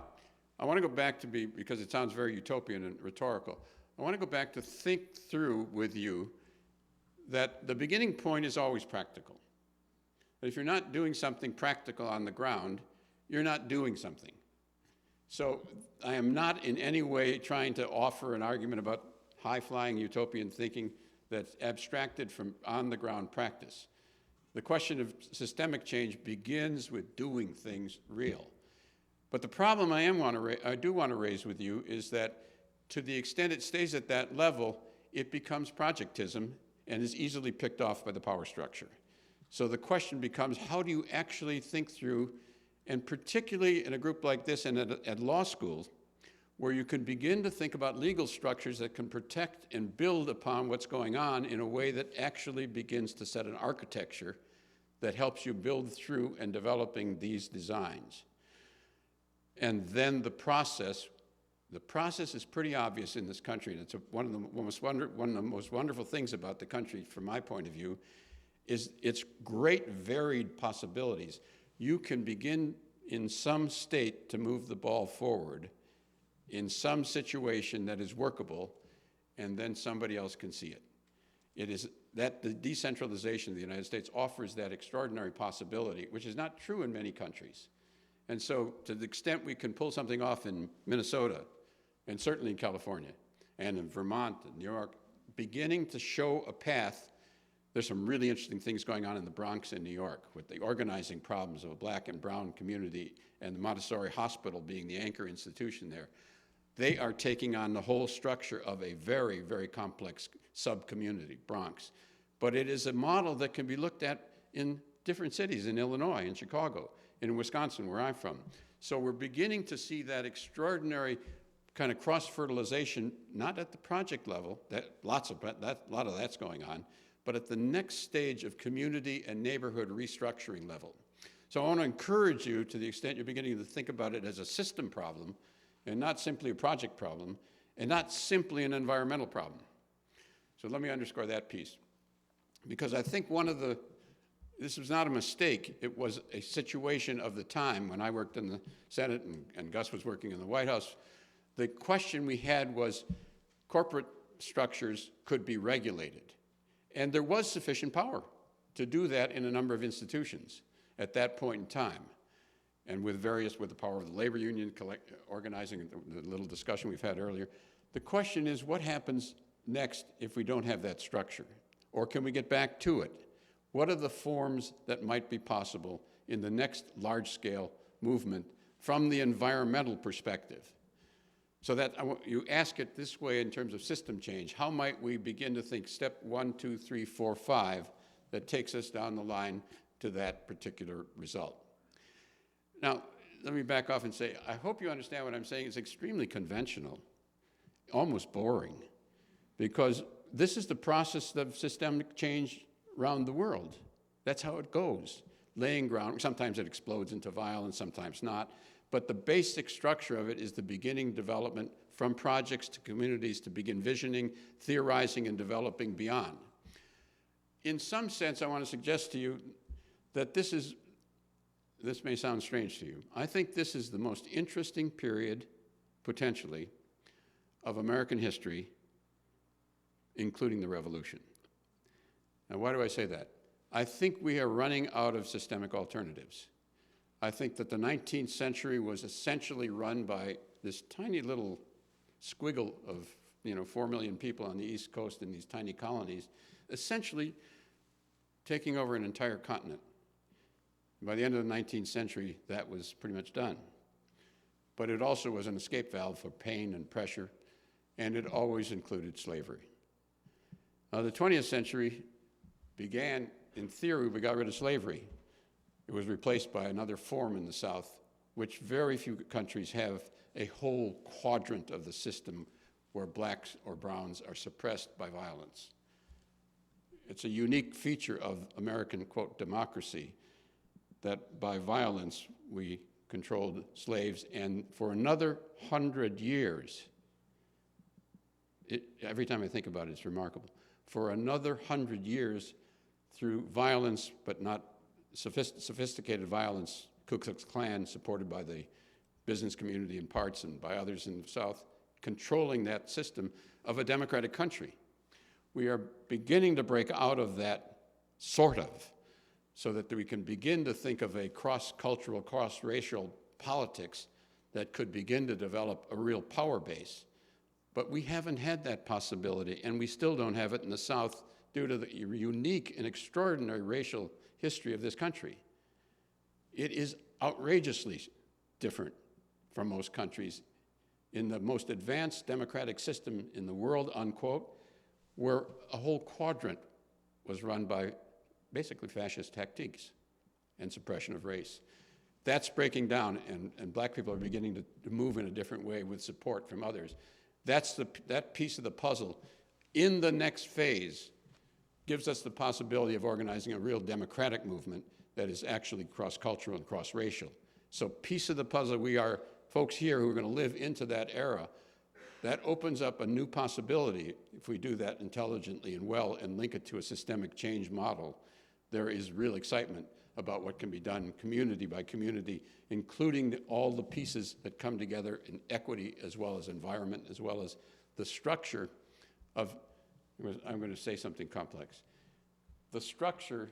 I want to go back to because it sounds very utopian and rhetorical, I want to go back to think through with you that the beginning point is always practical. But if you're not doing something practical on the ground, you're not doing something. So I am not in any way trying to offer an argument about high-flying utopian thinking that's abstracted from on-the-ground practice. The question of systemic change begins with doing things real. But the problem I do want to raise with you is that to the extent it stays at that level, it becomes projectism and is easily picked off by the power structure. So the question becomes, how do you actually think through, and particularly in a group like this and at law schools, where you can begin to think about legal structures that can protect and build upon what's going on in a way that actually begins to set an architecture that helps you build through and developing these designs. And then the process is pretty obvious in this country, and it's one of the most wonderful things about the country, from my point of view, is its great varied possibilities. You can begin in some state to move the ball forward in some situation that is workable, and then somebody else can see it. It is that the decentralization of the United States offers that extraordinary possibility, which is not true in many countries. And so to the extent we can pull something off in Minnesota, and certainly in California, and in Vermont and New York, beginning to show a path. There's some really interesting things going on in the Bronx in New York with the organizing problems of a black and brown community and the Montessori Hospital being the anchor institution there. They are taking on the whole structure of a very, very complex sub-community, Bronx. But it is a model that can be looked at in different cities, in Illinois, in Chicago, in Wisconsin, where I'm from. So we're beginning to see that extraordinary kind of cross-fertilization, not at the project level, a lot of that's going on, but at the next stage of community and neighborhood restructuring level. So I want to encourage you, to the extent you're beginning to think about it as a system problem, and not simply a project problem, and not simply an environmental problem. So let me underscore that piece. Because I think this was not a mistake, it was a situation of the time when I worked in the Senate and Gus was working in the White House. The question we had was corporate structures could be regulated. And there was sufficient power to do that in a number of institutions at that point in time. And with the power of the labor union organizing, the little discussion we've had earlier. The question is, what happens next if we don't have that structure? Or can we get back to it? What are the forms that might be possible in the next large-scale movement from the environmental perspective? So that you ask it this way in terms of system change. How might we begin to think step 1, 2, 3, 4, 5 that takes us down the line to that particular result? Now, let me back off and say, I hope you understand what I'm saying. It's extremely conventional, almost boring, because this is the process of systemic change around the world. That's how it goes, laying ground. Sometimes it explodes into violence, sometimes not. But the basic structure of it is the beginning development from projects to communities to begin visioning, theorizing, and developing beyond. In some sense, I want to suggest to you that this may sound strange to you. I think this is the most interesting period, potentially, of American history, including the revolution. Now, why do I say that? I think we are running out of systemic alternatives. I think that the 19th century was essentially run by this tiny little squiggle of 4 million people on the East Coast in these tiny colonies, essentially taking over an entire continent. By the end of the 19th century, that was pretty much done. But it also was an escape valve for pain and pressure, and it always included slavery. Now, the 20th century began, in theory, we got rid of slavery. It was replaced by another form in the South, which very few countries have a whole quadrant of the system where blacks or browns are suppressed by violence. It's a unique feature of American, quote, democracy, that by violence we controlled slaves, and for another 100 years, every time I think about it, it's remarkable. For another 100 years, through violence, but not sophisticated violence, Ku Klux Klan, supported by the business community in parts and by others in the South, controlling that system of a democratic country. We are beginning to break out of that, sort of, so that we can begin to think of a cross-cultural, cross-racial politics that could begin to develop a real power base. But we haven't had that possibility, and we still don't have it in the South due to the unique and extraordinary racial history of this country. It is outrageously different from most countries in the most advanced democratic system in the world, unquote, where a whole quadrant was run by basically fascist tactics and suppression of race. That's breaking down, and black people are beginning to move in a different way with support from others. That piece of the puzzle in the next phase gives us the possibility of organizing a real democratic movement that is actually cross-cultural and cross-racial. So piece of the puzzle, we are folks here who are going to live into that era. That opens up a new possibility if we do that intelligently and well and link it to a systemic change model. There is real excitement about what can be done community by community, including all the pieces that come together in equity as well as environment, as well as the structure of, I'm going to say something complex, the structure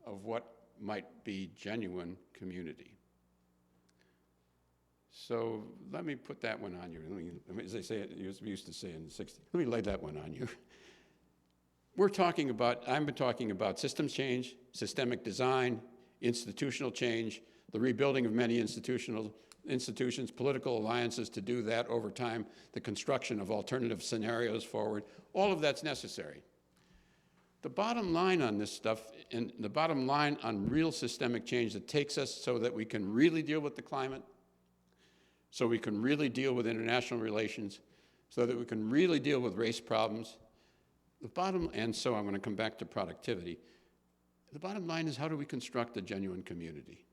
of what might be genuine community. So let me put that one on you. As they say, we used to say in the 60s, let me lay that one on you. I've been talking about systems change, systemic design, institutional change, the rebuilding of many institutions, political alliances to do that over time, the construction of alternative scenarios forward. All of that's necessary. The bottom line on this stuff, and the bottom line on real systemic change that takes us so that we can really deal with the climate, so we can really deal with international relations, so that we can really deal with race problems. And so I'm going to come back to productivity. The bottom line is, how do we construct a genuine community?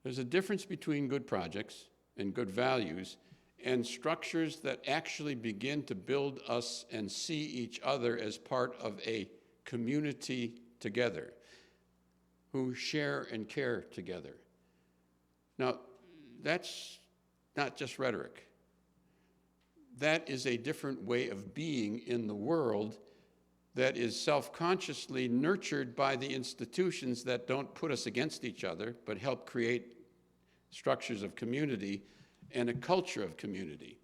There's a difference between good projects and good values and structures that actually begin to build us and see each other as part of a community together, who share and care together. Now, that's not just rhetoric. That is a different way of being in the world that is self-consciously nurtured by the institutions that don't put us against each other, but help create structures of community and a culture of community.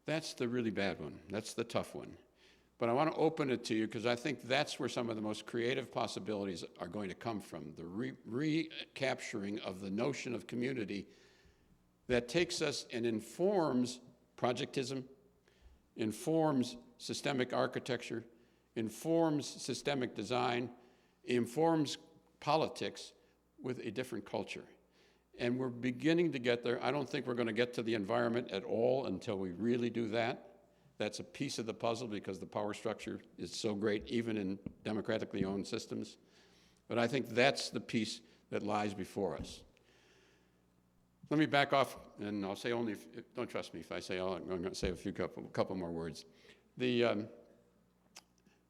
That's the really bad one. That's the tough one. But I want to open it to you because I think that's where some of the most creative possibilities are going to come from, the recapturing of the notion of community that takes us and informs projectism, informs systemic architecture, informs systemic design, informs politics with a different culture. And we're beginning to get there. I don't think we're going to get to the environment at all until we really do that. That's a piece of the puzzle because the power structure is so great, even in democratically owned systems. But I think that's the piece that lies before us. Let me back off, and I'll say only, don't trust me if I say all, I'm going to say a couple more words. The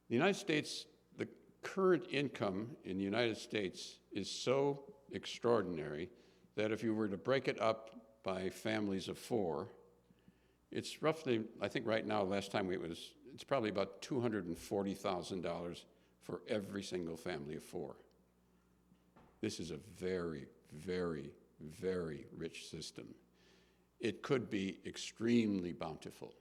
United States, the current income in the United States is so extraordinary that if you were to break it up by families of 4, it's roughly, I think right now, last time it's probably about $240,000 for every single family of 4. This is a very, very, very rich system. It could be extremely bountiful.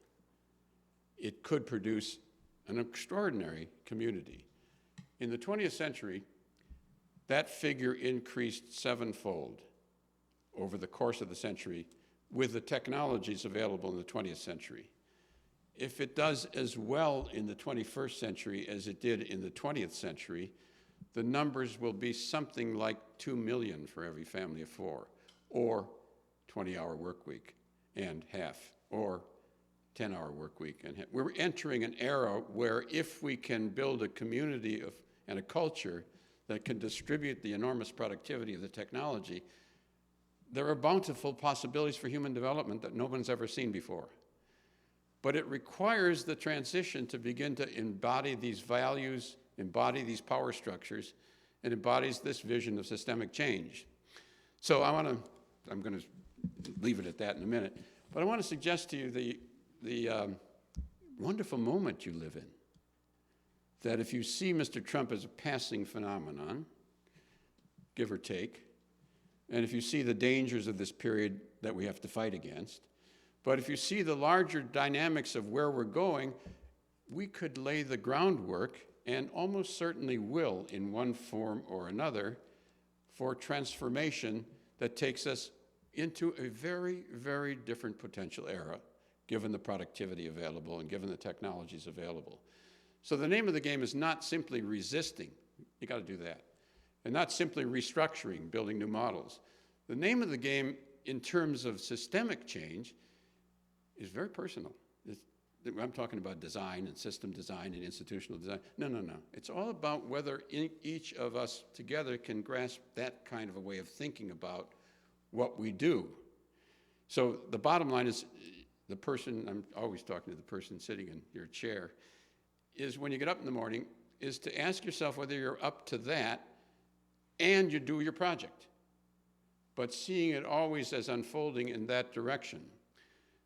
It could produce an extraordinary community. In the 20th century, that figure increased 7-fold over the course of the century with the technologies available in the 20th century. If it does as well in the 21st century as it did in the 20th century, the numbers will be something like 2 million for every family of 4, or 20-hour work week and half, or 10-hour work week and half. We're entering an era where if we can build a community and a culture that can distribute the enormous productivity of the technology, there are bountiful possibilities for human development that no one's ever seen before. But it requires the transition to begin to embody these values, embody these power structures, and embodies this vision of systemic change. So I'm going to leave it at that in a minute, but I want to suggest to you the wonderful moment you live in. That if you see Mr. Trump as a passing phenomenon, give or take, and if you see the dangers of this period that we have to fight against, but if you see the larger dynamics of where we're going, we could lay the groundwork, and almost certainly will in one form or another, for transformation that takes us into a very, very different potential era, given the productivity available and given the technologies available. So the name of the game is not simply resisting, you got to do that, and not simply restructuring, building new models. The name of the game in terms of systemic change is very personal. I'm talking about design and system design and institutional design. No. It's all about whether each of us together can grasp that kind of a way of thinking about what we do. So the bottom line is the person, I'm always talking to the person sitting in your chair, is when you get up in the morning, is to ask yourself whether you're up to that and you do your project, but seeing it always as unfolding in that direction.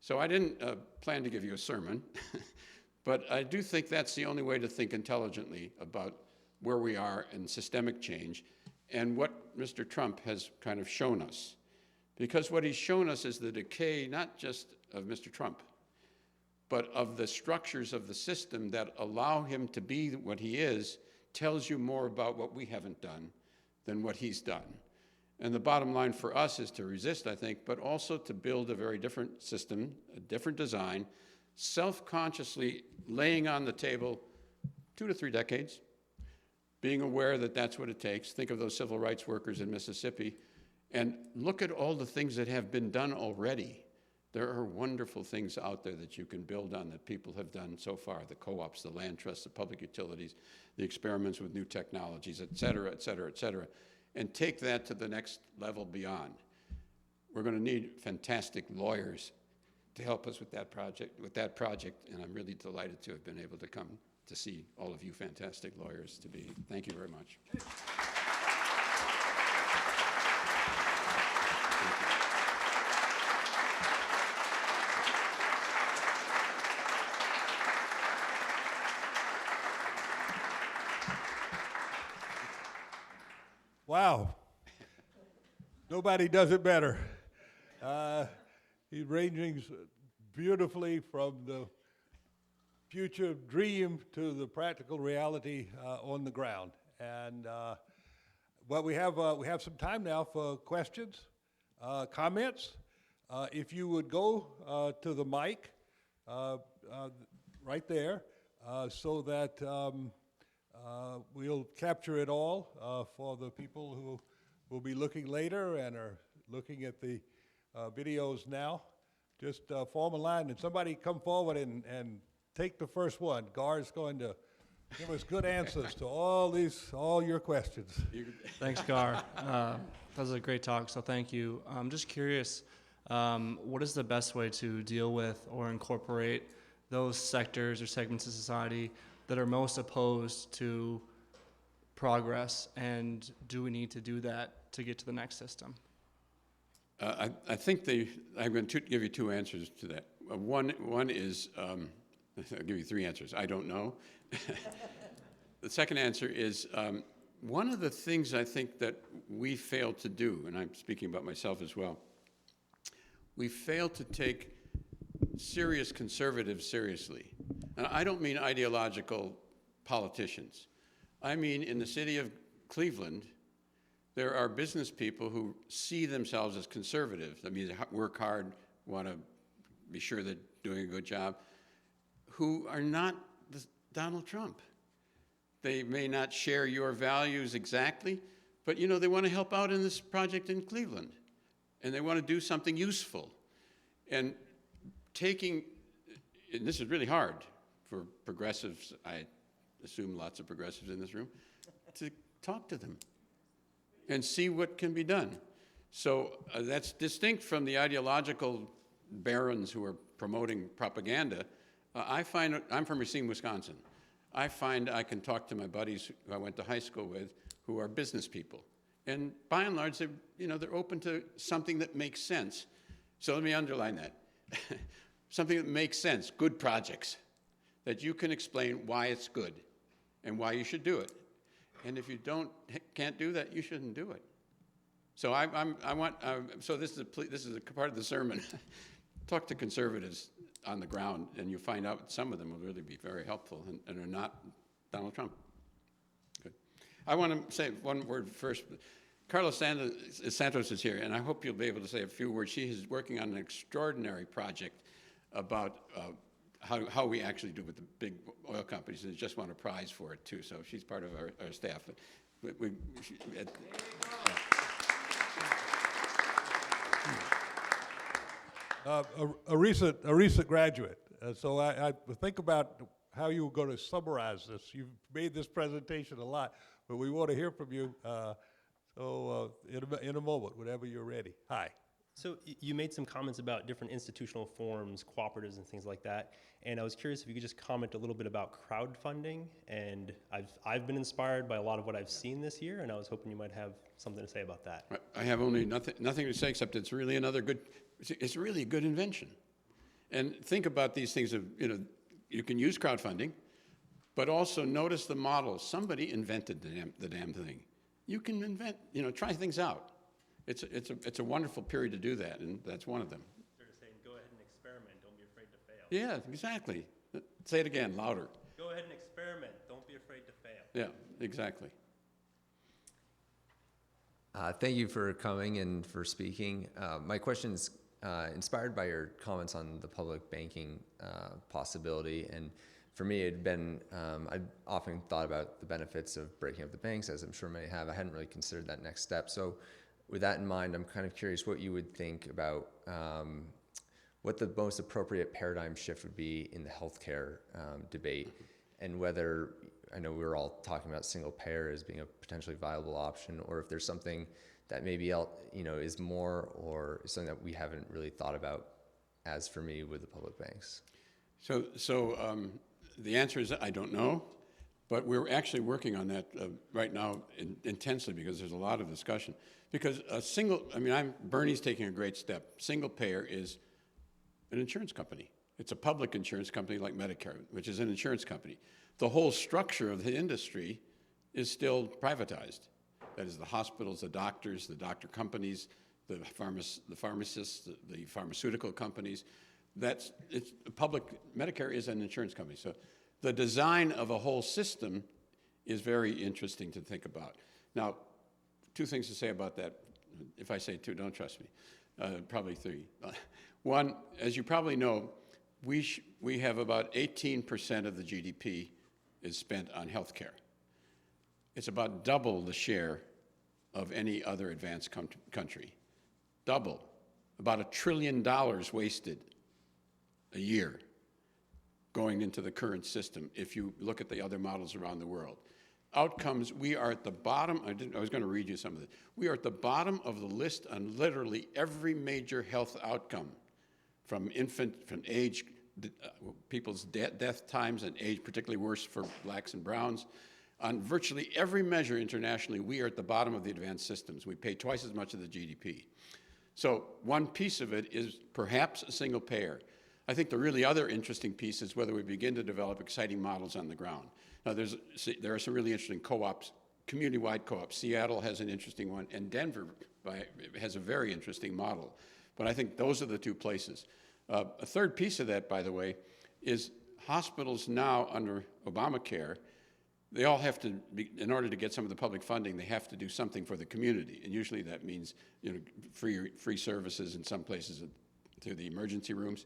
So I didn't plan to give you a sermon, but I do think that's the only way to think intelligently about where we are in systemic change and what Mr. Trump has kind of shown us. Because what he's shown us is the decay, not just of Mr. Trump, but of the structures of the system that allow him to be what he is, tells you more about what we haven't done than what he's done. And the bottom line for us is to resist, I think, but also to build a very different system, a different design, self-consciously laying on the table 2 to 3 decades, being aware that that's what it takes. Think of those civil rights workers in Mississippi, and look at all the things that have been done already. There are wonderful things out there that you can build on that people have done so far, the co-ops, the land trusts, the public utilities, the experiments with new technologies, et cetera, et cetera, et cetera, and take that to the next level beyond. We're going to need fantastic lawyers to help us with that project, and I'm really delighted to have been able to come to see all of you fantastic lawyers to be. Thank you very much. Wow. Nobody does it better. He's ranging beautifully from the future dream to the practical reality on the ground. And well, we have some time now for questions, comments. If you would go to the mic right there so that we'll capture it all for the people who will be looking later and are looking at the videos now. Just form a line and somebody come forward and take the first one. Gar's going to give us good answers to all your questions. Thanks, Gar. That was a great talk, so thank you. I'm just curious, what is the best way to deal with or incorporate those sectors or segments of society that are most opposed to progress, and do we need to do that to get to the next system? I think I'm going to give you two answers to that. One is, I'll give you three answers. I don't know. The second answer is, one of the things I think that we fail to do, and I'm speaking about myself as well, we fail to take serious conservatives seriously. And I don't mean ideological politicians. I mean in the city of Cleveland, there are business people who see themselves as conservative. That means they work hard, want to be sure they're doing a good job, who are not Donald Trump. They may not share your values exactly, but you know, they want to help out in this project in Cleveland, and they want to do something useful. And and this is really hard for progressives, I assume lots of progressives in this room, to talk to them and see what can be done. So that's distinct from the ideological barons who are promoting propaganda. I find, I'm from Racine, Wisconsin. I find I can talk to my buddies who I went to high school with who are business people. And by and large, they're open to something that makes sense. So let me underline that. Something that makes sense, good projects, that you can explain why it's good and why you should do it. And if you can't do that, you shouldn't do it. So so this is a part of the sermon. Talk to conservatives on the ground, and you find out some of them will really be very helpful and are not Donald Trump. Good. I want to say one word first. Carlos Santos is here, and I hope you'll be able to say a few words. She is working on an extraordinary project about how we actually do with the big oil companies, and just won a prize for it too. So she's part of our staff. A recent graduate. So I think about how you were going to summarize this. You've made this presentation a lot, but we want to hear from you. In a moment, whenever you're ready. Hi. So you made some comments about different institutional forms, cooperatives and things like that, and I was curious if you could just comment a little bit about crowdfunding. And I've been inspired by a lot of what I've seen this year, and I was hoping you might have something to say about that. I have only nothing to say except it's really it's really a good invention. And think about these things of, you can use crowdfunding, but also notice the model. Somebody invented the damn thing. You can invent, try things out. It's a wonderful period to do that, and that's one of them. They're saying, go ahead and experiment, don't be afraid to fail. Yeah, exactly. Say it again, louder. Go ahead and experiment, don't be afraid to fail. Yeah, exactly. Thank you for coming and for speaking. My question is inspired by your comments on the public banking possibility, and for me, it'd been, I'd often thought about the benefits of breaking up the banks, as I'm sure many have. I hadn't really considered that next step. So with that in mind, I'm kind of curious what you would think about what the most appropriate paradigm shift would be in the healthcare debate, and whether, I know we were all talking about single payer as being a potentially viable option, or if there's something that maybe is more, or something that we haven't really thought about, as for me with the public banks. So the answer is I don't know, but we're actually working on that right now intensely, because there's a lot of discussion. Because Bernie's taking a great step. Single payer is an insurance company. It's a public insurance company like Medicare, which is an insurance company. The whole structure of the industry is still privatized. That is, the hospitals, the doctors, the doctor companies, the pharmacists, the pharmaceutical companies. It's public. Medicare is an insurance company. So the design of a whole system is very interesting to think about. Now, two things to say about that. If I say two, don't trust me. Probably three. One, as you probably know, we have about 18% of the GDP is spent on healthcare. It's about double the share of any other advanced country. Double. About $1 trillion wasted a year going into the current system if you look at the other models around the world. Outcomes, we are at the bottom. I was going to read you some of this. We are at the bottom of the list on literally every major health outcome, from age, people's death times and age, particularly worse for blacks and browns. On virtually every measure internationally, we are at the bottom of the advanced systems. We pay twice as much of the GDP. So one piece of it is perhaps a single payer. I think the really other interesting piece is whether we begin to develop exciting models on the ground. Now, there are some really interesting co-ops, community-wide co-ops. Seattle has an interesting one, and Denver has a very interesting model. But I think those are the two places. A third piece of that, by the way, is hospitals now under Obamacare, they all have to, in order to get some of the public funding, they have to do something for the community. And usually that means free services in some places through the emergency rooms.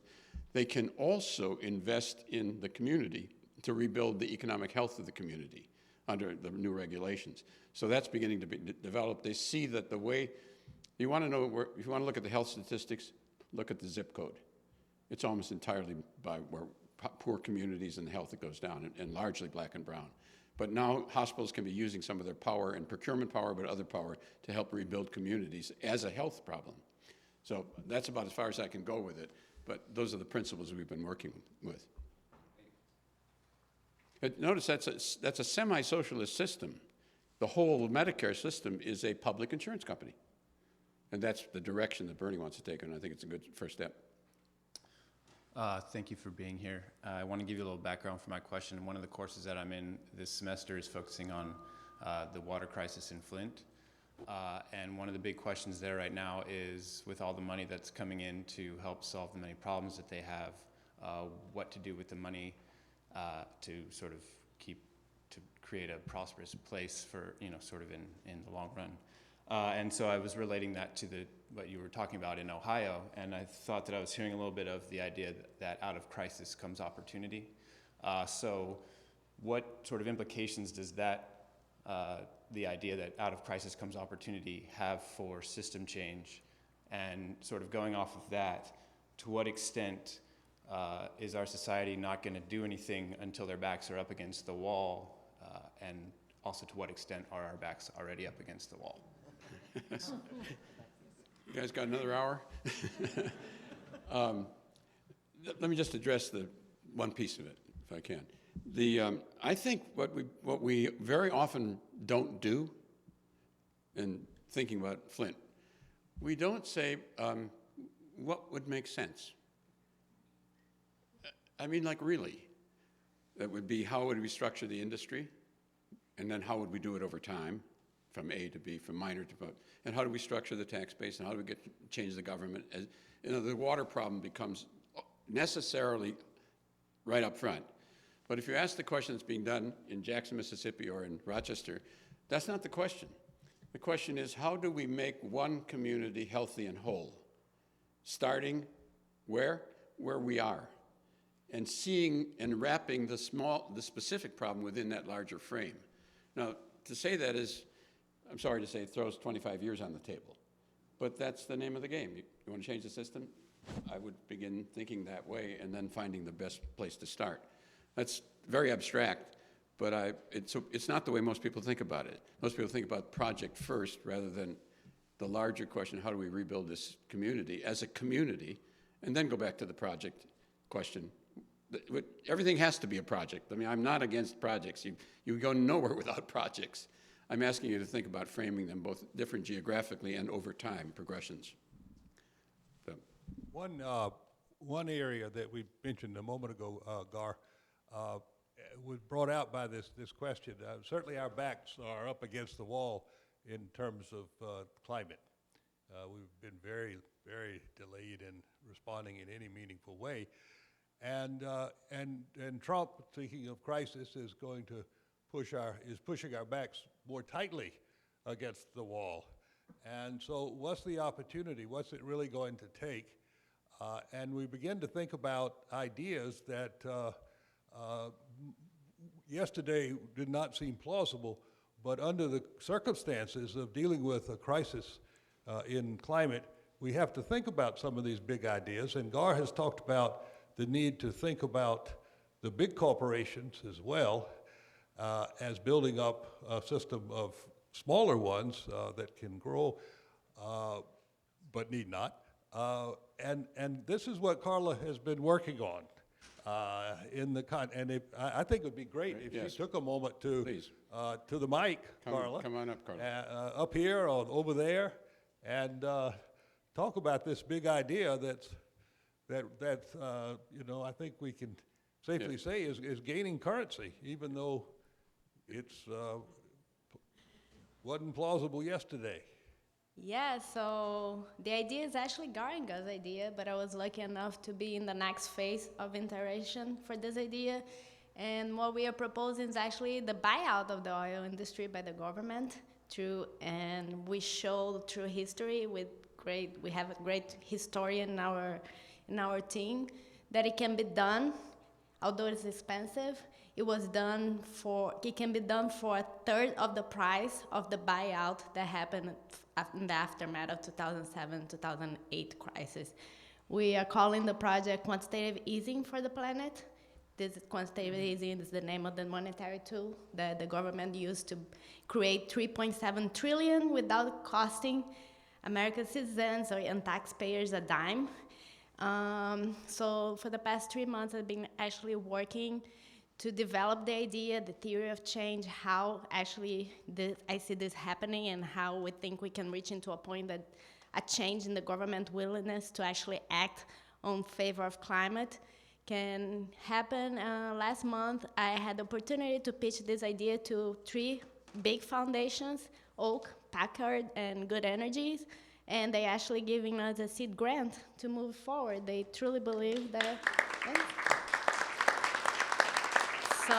They can also invest in the community to rebuild the economic health of the community under the new regulations. So that's beginning to be developed. They see that the way, you want to know, if you want to look at the health statistics, look at the zip code. It's almost entirely by where poor communities and the health that goes down, and largely black and brown. But now hospitals can be using some of their power and procurement power, but other power to help rebuild communities as a health problem. So that's about as far as I can go with it. But those are the principles we've been working with. But notice that's a semi-socialist system. The whole Medicare system is a public insurance company. And that's the direction that Bernie wants to take, and I think it's a good first step. Thank you for being here. I want to give you a little background for my question. One of the courses that I'm in this semester is focusing on the water crisis in Flint. And one of the big questions there right now is, with all the money that's coming in to help solve the many problems that they have, what to do with the money to sort of create a prosperous place for, sort of in the long run. And so I was relating that to what you were talking about in Ohio, and I thought that I was hearing a little bit of the idea that out of crisis comes opportunity. So what sort of implications does that, the idea that out of crisis comes opportunity, have for system change? And sort of going off of that, to what extent is our society not going to do anything until their backs are up against the wall? And also, to what extent are our backs already up against the wall? You guys got another hour? Let me just address the one piece of it, if I can. I think what we very often don't do in thinking about Flint, we don't say what would make sense. I mean, like, really. That would be, how would we structure the industry? And then how would we do it over time, from A to B, from minor to vote? And how do we structure the tax base, and how do we change the government? The water problem becomes necessarily right up front. But if you ask the question that's being done in Jackson, Mississippi, or in Rochester, that's not the question. The question is, how do we make one community healthy and whole? Starting where? Where we are. And seeing and wrapping the specific problem within that larger frame. Now, to say that is, I'm sorry to say, it throws 25 years on the table. But that's the name of the game. You want to change the system? I would begin thinking that way and then finding the best place to start. That's very abstract, but it's not the way most people think about it. Most people think about project first rather than the larger question, how do we rebuild this community as a community, and then go back to the project question. Everything has to be a project. I mean, I'm not against projects. You go nowhere without projects. I'm asking you to think about framing them both different geographically and over time, progressions. So. One area that we mentioned a moment ago, Gar, was brought out by this question. Certainly our backs are up against the wall in terms of climate. We've been very, very delayed in responding in any meaningful way. And Trump, speaking of crisis, is going to pushing our backs more tightly against the wall. And so what's the opportunity? What's it really going to take? And we begin to think about ideas that yesterday did not seem plausible, but under the circumstances of dealing with a crisis in climate, we have to think about some of these big ideas. And Gar has talked about the need to think about the big corporations as well as building up a system of smaller ones that can grow but need not. And this is what Carla has been working on I think it would be great if you took a moment to the mic, Carla. Come on up, Carla. Up here or over there, and talk about this big idea that I think we can safely say is gaining currency, even though it's wasn't plausible yesterday. Yeah, so the idea is actually Garinga's idea, but I was lucky enough to be in the next phase of iteration for this idea. And what we are proposing is actually the buyout of the oil industry by the government and we show through history we have a great historian in our team, that it can be done, although it's expensive. It can be done for a third of the price of the buyout that happened in the aftermath of 2007-2008 crisis. We are calling the project Quantitative Easing for the Planet. This quantitative easing is the name of the monetary tool that the government used to create 3.7 trillion without costing American citizens and taxpayers a dime. So for the past 3 months, I've been actually working to develop the idea, the theory of change, how actually I see this happening and how we think we can reach into a point that a change in the government willingness to actually act on favor of climate can happen. Last month, I had the opportunity to pitch this idea to 3 big foundations, Oak, Packard, and Good Energies, and they actually giving us a seed grant to move forward. They truly believe that. So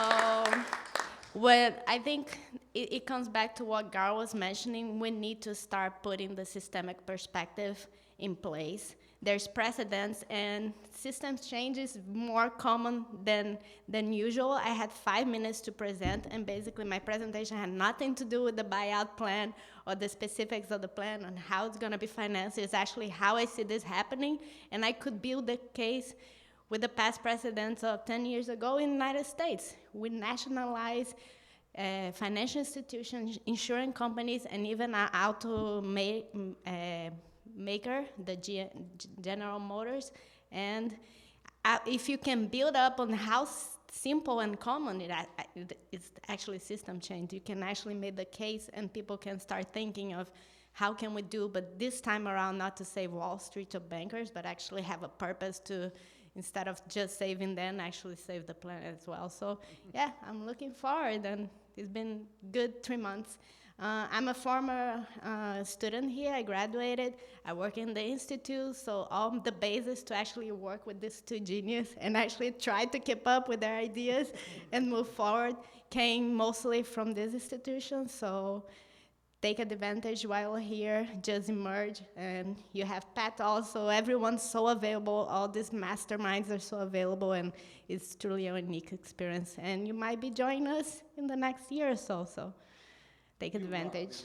what I think it comes back to what Gar was mentioning. We need to start putting the systemic perspective in place. There's precedents, and systems change is more common than usual. I had 5 minutes to present, and basically my presentation had nothing to do with the buyout plan or the specifics of the plan on how it's going to be financed. It's actually how I see this happening, and I could build the case with the past precedents of 10 years ago in the United States. We nationalized financial institutions, insurance companies, and even an auto maker, the General Motors. And if you can build up on how simple and common it's actually system change, you can actually make the case and people can start thinking of how can we do, but this time around not to save Wall Street or bankers, but actually have a purpose to, instead of just saving them, actually save the planet as well. So yeah, I'm looking forward, and it's been good 3 months. I'm a former student here. I graduated. I work in the institute, so all the basis to actually work with these 2 geniuses and actually try to keep up with their ideas and move forward came mostly from this institution. So take advantage while here, just emerge. And you have Pat also. Everyone's so available. All these masterminds are so available, and it's truly a unique experience. And you might be joining us in the next year or so. So take advantage.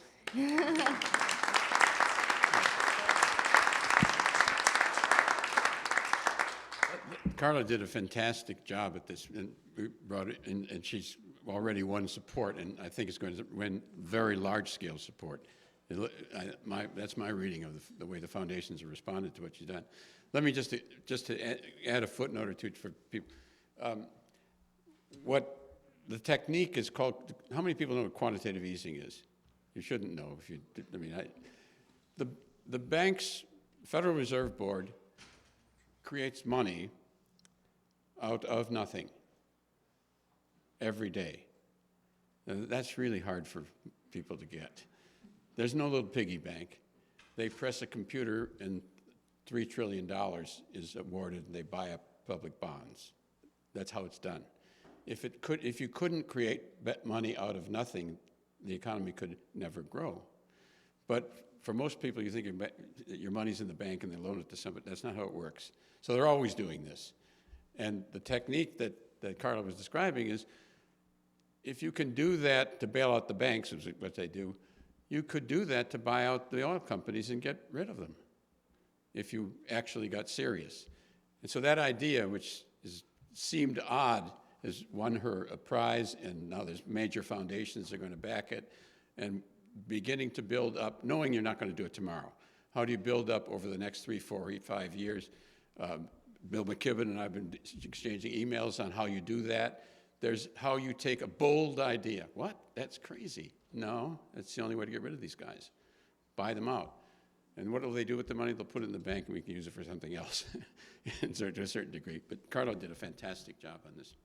Carla did a fantastic job at this, and we brought it in, and she's already won support, and I think it's going to win very large-scale support. That's my reading of the way the foundations have responded to what she's done. Let me just to add a footnote or two for people. What the technique is called. How many people know what quantitative easing is? You shouldn't know if you. The bank's Federal Reserve Board creates money out of nothing every day. That's really hard for people to get. There's no little piggy bank. They press a computer and $3 trillion is awarded and they buy up public bonds. That's how it's done. If you couldn't create money out of nothing, the economy could never grow. But for most people, you think your money's in the bank and they loan it to somebody. That's not how it works. So they're always doing this. And the technique that Carla was describing is, if you can do that to bail out the banks, is what they do, you could do that to buy out the oil companies and get rid of them if you actually got serious. And so that idea, which seemed odd, has won her a prize, and now there's major foundations that are going to back it, and beginning to build up, knowing you're not going to do it tomorrow. How do you build up over the next 3, 4, 5 years? Bill McKibben and I have been exchanging emails on how you do that. There's how you take a bold idea. What? That's crazy. No, that's the only way to get rid of these guys. Buy them out. And what will they do with the money? They'll put it in the bank and we can use it for something else to a certain degree. But Carla did a fantastic job on this.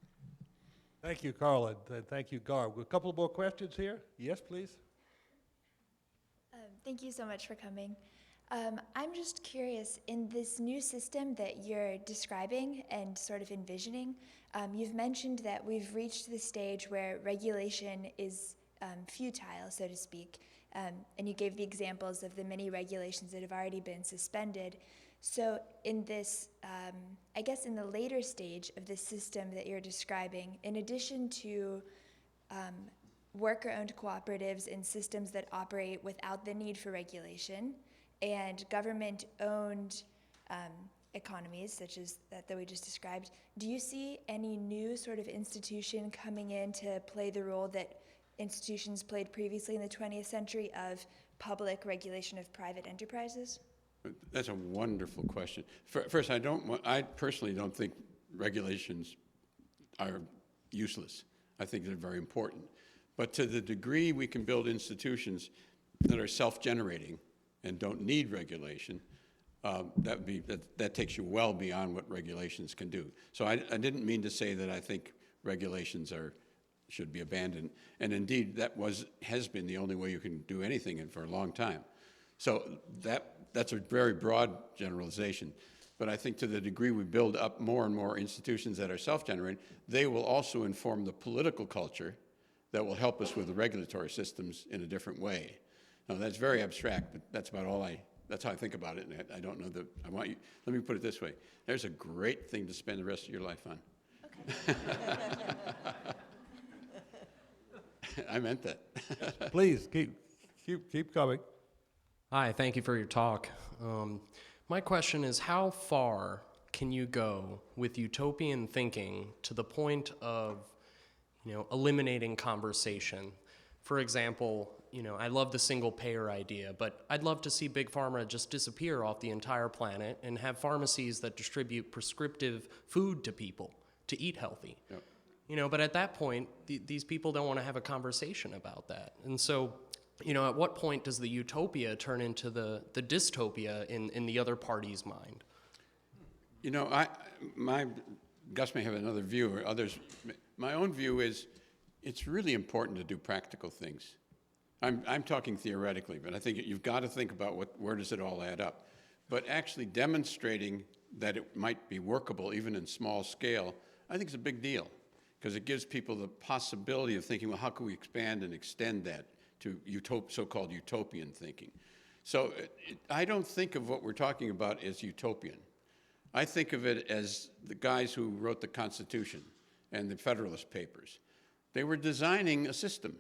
Thank you, Carla, and thank you, Garb. A couple more questions here. Yes, please. Thank you so much for coming. I'm just curious, in this new system that you're describing and sort of envisioning, you've mentioned that we've reached the stage where regulation is futile, so to speak, and you gave the examples of the many regulations that have already been suspended. So in this, I guess in the later stage of this system that you're describing, in addition to worker-owned cooperatives and systems that operate without the need for regulation, and government-owned economies, such as that we just described, do you see any new sort of institution coming in to play the role that institutions played previously in the 20th century of public regulation of private enterprises? That's a wonderful question. First, I personally don't think regulations are useless. I think they're very important. But to the degree we can build institutions that are self-generating and don't need regulation, that takes you well beyond what regulations can do. So I didn't mean to say that I think regulations should be abandoned. And indeed, has been the only way you can do anything for a long time. So that's a very broad generalization. But I think to the degree we build up more and more institutions that are self-generating, they will also inform the political culture that will help us with the regulatory systems in a different way. Now, that's very abstract, but that's about all that's how I think about it. And I don't know let me put it this way. There's a great thing to spend the rest of your life on. Okay. I meant that. Please, keep coming. Hi, thank you for your talk. My question is, how far can you go with utopian thinking to the point of, eliminating conversation? For example, I love the single payer idea, but I'd love to see Big Pharma just disappear off the entire planet and have pharmacies that distribute prescriptive food to people to eat healthy. Yep. But at that point, these people don't want to have a conversation about that. And so, at what point does the utopia turn into the dystopia in the other party's mind? Gus may have another view, or others. My own view is it's really important to do practical things. I'm talking theoretically, but I think you've got to think about where does it all add up. But actually demonstrating that it might be workable, even in small scale, I think is a big deal, because it gives people the possibility of thinking, well, how can we expand and extend that to so-called utopian thinking? So I don't think of what we're talking about as utopian. I think of it as the guys who wrote the Constitution and the Federalist Papers. They were designing a system.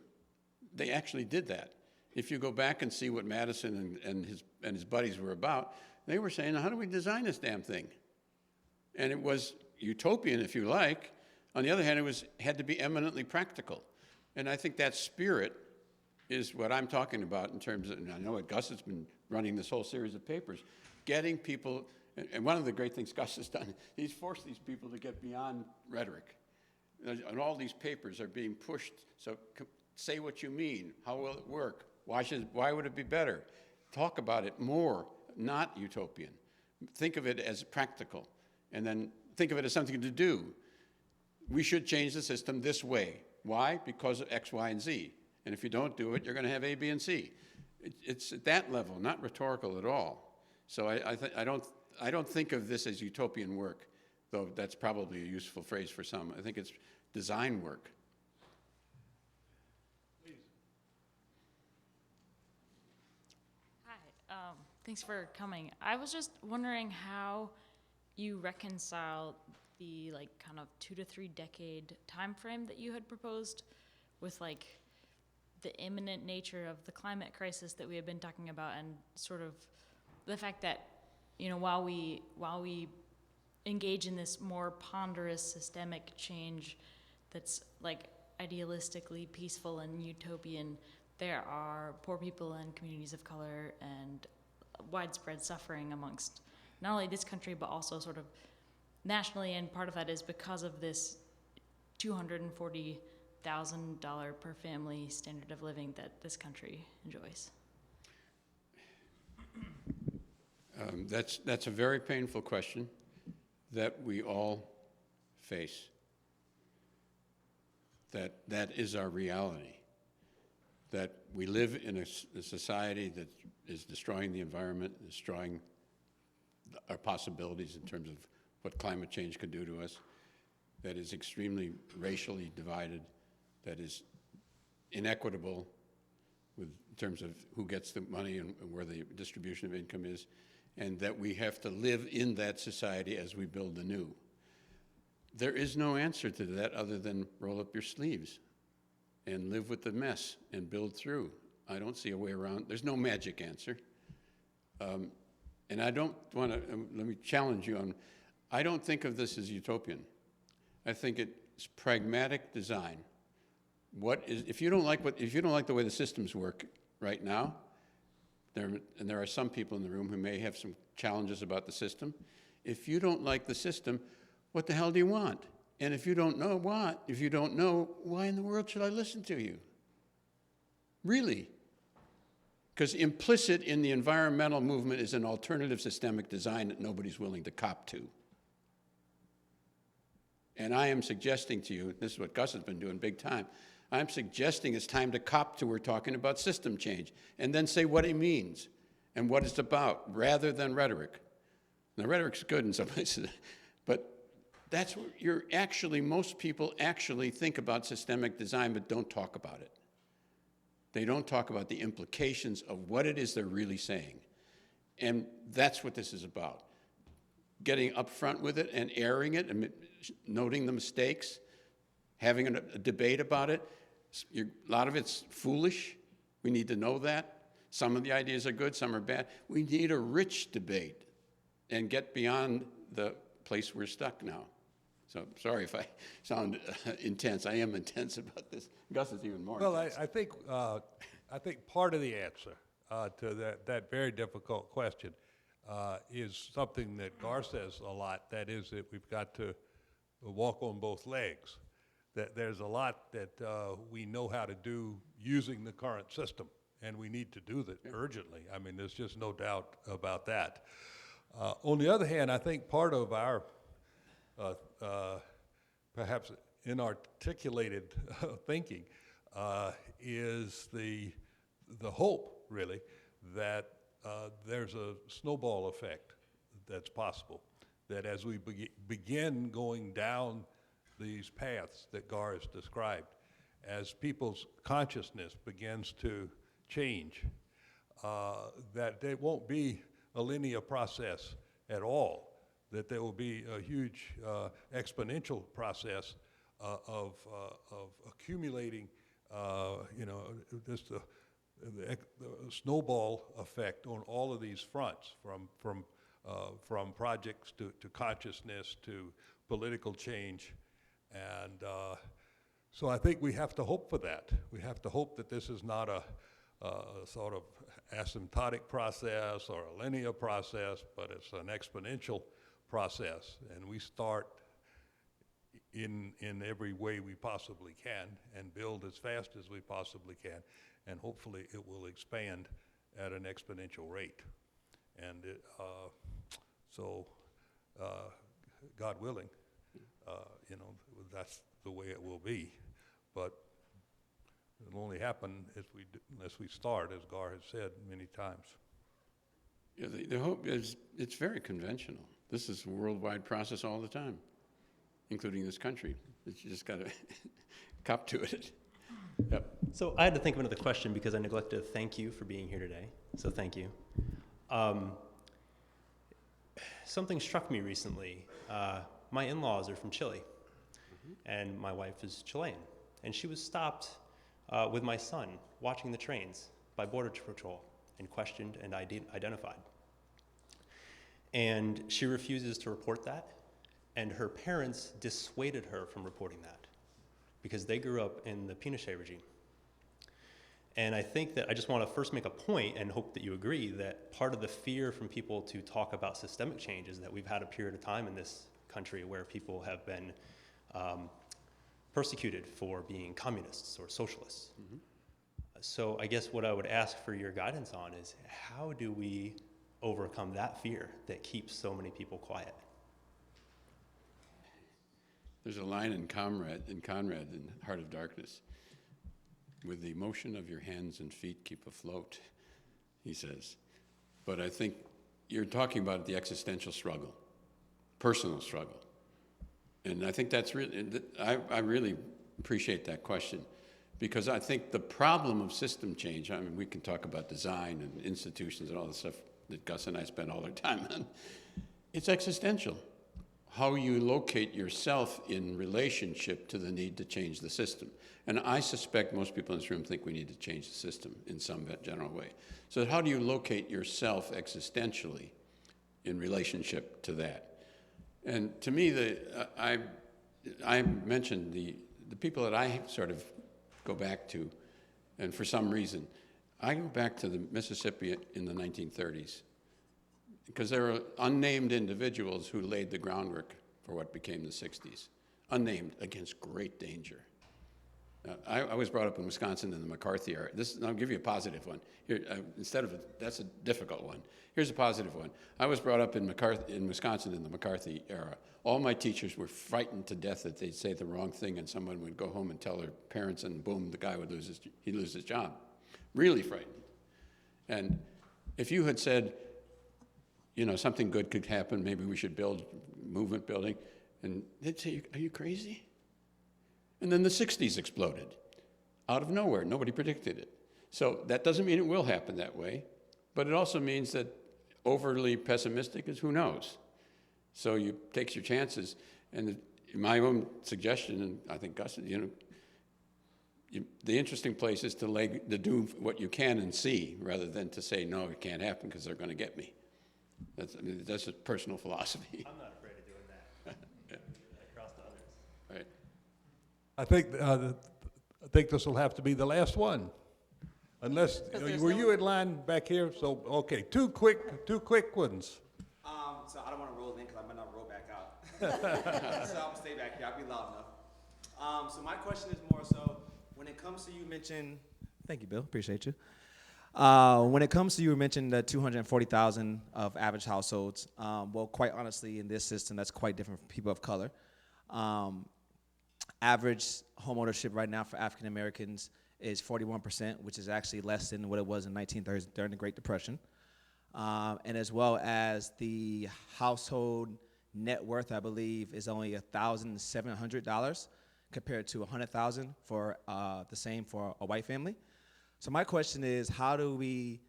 They actually did that. If you go back and see what Madison and his buddies were about, they were saying, how do we design this damn thing? And it was utopian, if you like. On the other hand, it had to be eminently practical. And I think that spirit is what I'm talking about in terms of, and I know what Gus has been running this whole series of papers, getting people, and one of the great things Gus has done, he's forced these people to get beyond rhetoric. And all these papers are being pushed, so say what you mean, how will it work, why would it be better? Talk about it more, not utopian. Think of it as practical, and then think of it as something to do. We should change the system this way. Why? Because of X, Y, and Z. And if you don't do it, you're going to have A, B, and C. It's at that level, not rhetorical at all. So I don't think of this as utopian work, though that's probably a useful phrase for some. I think it's design work. Hi, Thanks for coming. I was just wondering how you reconcile the kind of 2 to 3 decade time frame that you had proposed with the imminent nature of the climate crisis that we have been talking about, and sort of the fact that while we engage in this more ponderous systemic change that's idealistically peaceful and utopian, there are poor people and communities of color and widespread suffering amongst not only this country but also sort of nationally, and part of that is because of this $240,000 per family standard of living that this country enjoys. That's a very painful question that we all face. That is our reality. That we live in a society that is destroying the environment, destroying our possibilities in terms of what climate change could do to us, that is extremely racially divided, that is inequitable in terms of who gets the money and where the distribution of income is, and that we have to live in that society as we build the new. There is no answer to that other than roll up your sleeves and live with the mess and build through. I don't see a way around. There's no magic answer. And I don't want to, let me challenge you on, I don't think of this as utopian. I think it's pragmatic design. If you don't like the way the systems work right now, and there are some people in the room who may have some challenges about the system. If you don't like the system, what the hell do you want? And if you don't know, why in the world should I listen to you? Really? Because implicit in the environmental movement is an alternative systemic design that nobody's willing to cop to. And I am suggesting to you, this is what Gus has been doing big time, I'm suggesting it's time to cop to we're talking about system change, and then say what it means and what it's about, rather than rhetoric. Now, rhetoric's good in some places, but that's what most people actually think about systemic design, but don't talk about it. They don't talk about the implications of what it is they're really saying. And that's what this is about. Getting upfront with it and airing it and noting the mistakes, having a debate about it. A lot of it's foolish. We need to know that. Some of the ideas are good, some are bad. We need a rich debate and get beyond the place we're stuck now. So sorry if I sound intense. I am intense about this. Gus is even more intense. Well, I think part of the answer to that very difficult question is something that Gar says a lot. That is that we've got to walk on both legs. That there's a lot that we know how to do using the current system, and we need to do that urgently. I mean, there's just no doubt about that. On the other hand, I think part of our perhaps inarticulated thinking is the hope, really, that there's a snowball effect that's possible. That as we begin going down these paths that Gar has described, as people's consciousness begins to change, that there won't be a linear process at all, that there will be a huge exponential process of accumulating, just the snowball effect on all of these fronts, from projects to consciousness to political change. And so I think we have to hope for that. We have to hope that this is not a sort of asymptotic process or a linear process, but it's an exponential process. And we start in every way we possibly can and build as fast as we possibly can. And hopefully it will expand at an exponential rate. And God willing, that's the way it will be. But it'll only happen unless we start, as Gar has said many times. Yeah, the hope is, it's very conventional. This is a worldwide process all the time, including this country. You just got to cop to it. Yep. So I had to think of another question because I neglected to thank you for being here today. So thank you. Something struck me recently. My in-laws are from Chile, and my wife is Chilean. And she was stopped with my son watching the trains by Border Patrol and questioned and identified. And she refuses to report that, and her parents dissuaded her from reporting that because they grew up in the Pinochet regime. And I think that I just want to first make a point and hope that you agree that part of the fear from people to talk about systemic change is that we've had a period of time in this country where people have been persecuted for being communists or socialists. Mm-hmm. So I guess what I would ask for your guidance on is how do we overcome that fear that keeps so many people quiet? There's a line in Conrad in Heart of Darkness. With the motion of your hands and feet keep afloat, he says. But I think you're talking about the existential struggle, personal struggle. And I think that's really, I really appreciate that question, because I think the problem of system change, I mean, we can talk about design and institutions and all the stuff that Gus and I spend all our time on. It's existential. How you locate yourself in relationship to the need to change the system. And I suspect most people in this room think we need to change the system in some general way. So how do you locate yourself existentially in relationship to that? And to me, I mentioned the people that I sort of go back to, and for some reason, I go back to the Mississippi in the 1930s, because there are unnamed individuals who laid the groundwork for what became the 60s. Unnamed, against great danger. I was brought up in Wisconsin in the McCarthy era. I'll give you a positive one. Here, that's a difficult one. Here's a positive one. I was brought up in Wisconsin in the McCarthy era. All my teachers were frightened to death that they'd say the wrong thing and someone would go home and tell their parents, and boom, the guy would lose his job. Really frightened. And if you had said, you know, something good could happen, maybe we should build movement building, and they'd say, are you crazy? And then the 60s exploded out of nowhere. Nobody predicted it. So that doesn't mean it will happen that way, but it also means that overly pessimistic is who knows. So you take your chances. And my own suggestion, and I think Gus, the interesting place is to do what you can and see, rather than to say, no, it can't happen because they're going to get me. That's a personal philosophy. I'm not afraid of doing that. Yeah. Across to others. Right. I think this will have to be the last one. Unless, were you in line back here? So, okay, two quick ones. So I don't want to roll in because I might not roll back out. So I'll stay back here. I'll be loud enough. So my question is more so, when it comes to you mentioned, thank you, Bill, appreciate you. When it comes to you mentioned the 240,000 of average households, well, quite honestly, in this system, that's quite different from people of color. Average home ownership right now for African Americans is 41%, which is actually less than what it was in 1930s during the Great Depression. And as well as the household net worth, I believe, is only $1,700 compared to $100,000 for the same for a white family. So my question is, how do we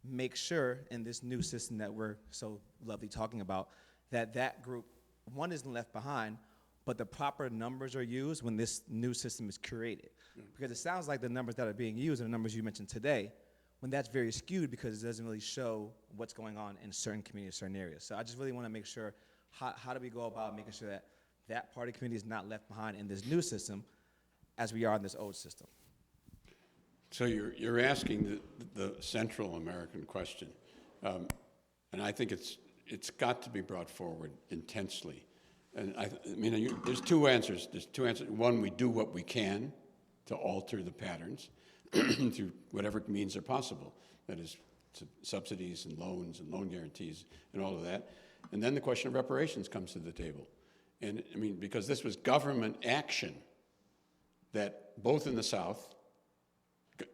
make sure in this new system that we're so lovely talking about that group, one, isn't left behind, but the proper numbers are used when this new system is created? Because it sounds like the numbers that are being used are the numbers you mentioned today, when that's very skewed because it doesn't really show what's going on in certain communities, certain areas. So I just really want to make sure, how do we go about making sure that that part of the community is not left behind in this new system as we are in this old system? So you're asking the Central American question, and I think it's got to be brought forward intensely. And I mean, there's two answers. One, we do what we can to alter the patterns through whatever means are possible. That is, subsidies and loans and loan guarantees and all of that. And then the question of reparations comes to the table. And I mean, because this was government action that both in the South,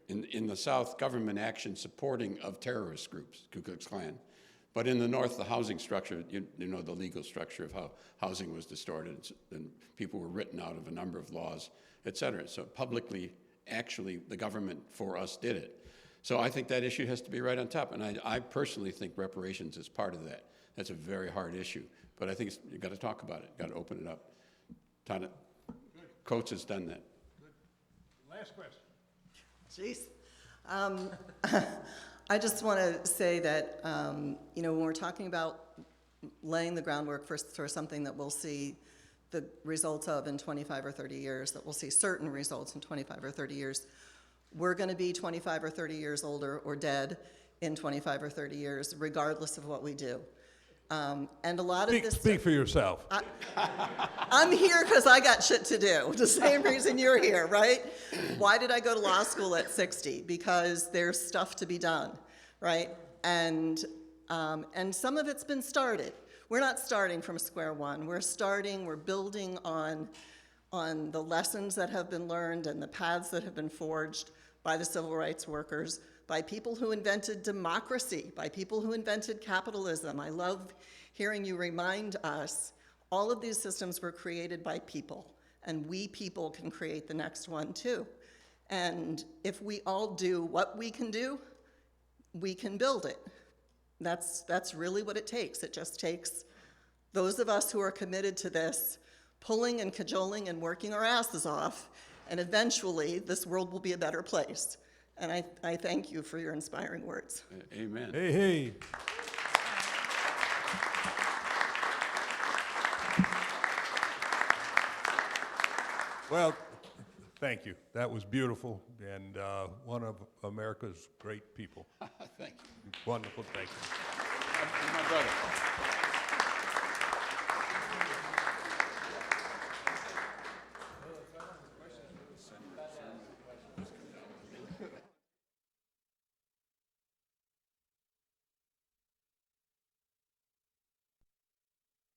in the South, government action supporting of terrorist groups, Ku Klux Klan, but in the North, the housing structure, you know, the legal structure of how housing was distorted, and people were written out of a number of laws, et cetera. So publicly, actually, the government for us did it. So I think that issue has to be right on top, and I personally think reparations is part of that. That's a very hard issue, but I think you've got to talk about it, got to open it up. Coates has done that. Good. Last question. Jeez. I just want to say that, when we're talking about laying the groundwork for something that we'll see the results of in 25 or 30 years, that we'll see certain results in 25 or 30 years, we're going to be 25 or 30 years older or dead in 25 or 30 years, regardless of what we do. And a lot of this... Speak for yourself. I'm here because I got shit to do. The same reason you're here, right? Why did I go to law school at 60? Because there's stuff to be done, right? And some of it's been started. We're not starting from square one. We're building on the lessons that have been learned and the paths that have been forged by the civil rights workers, by people who invented democracy, by people who invented capitalism. I love hearing you remind us all of these systems were created by people, and we people can create the next one too. And if we all do what we can do, we can build it. That's really what it takes. It just takes those of us who are committed to this pulling and cajoling and working our asses off, and eventually this world will be a better place. And I thank you for your inspiring words. Amen. Hey, hey. Well, thank you. That was beautiful, and one of America's great people. Thank you. Wonderful, thank you. And my brother.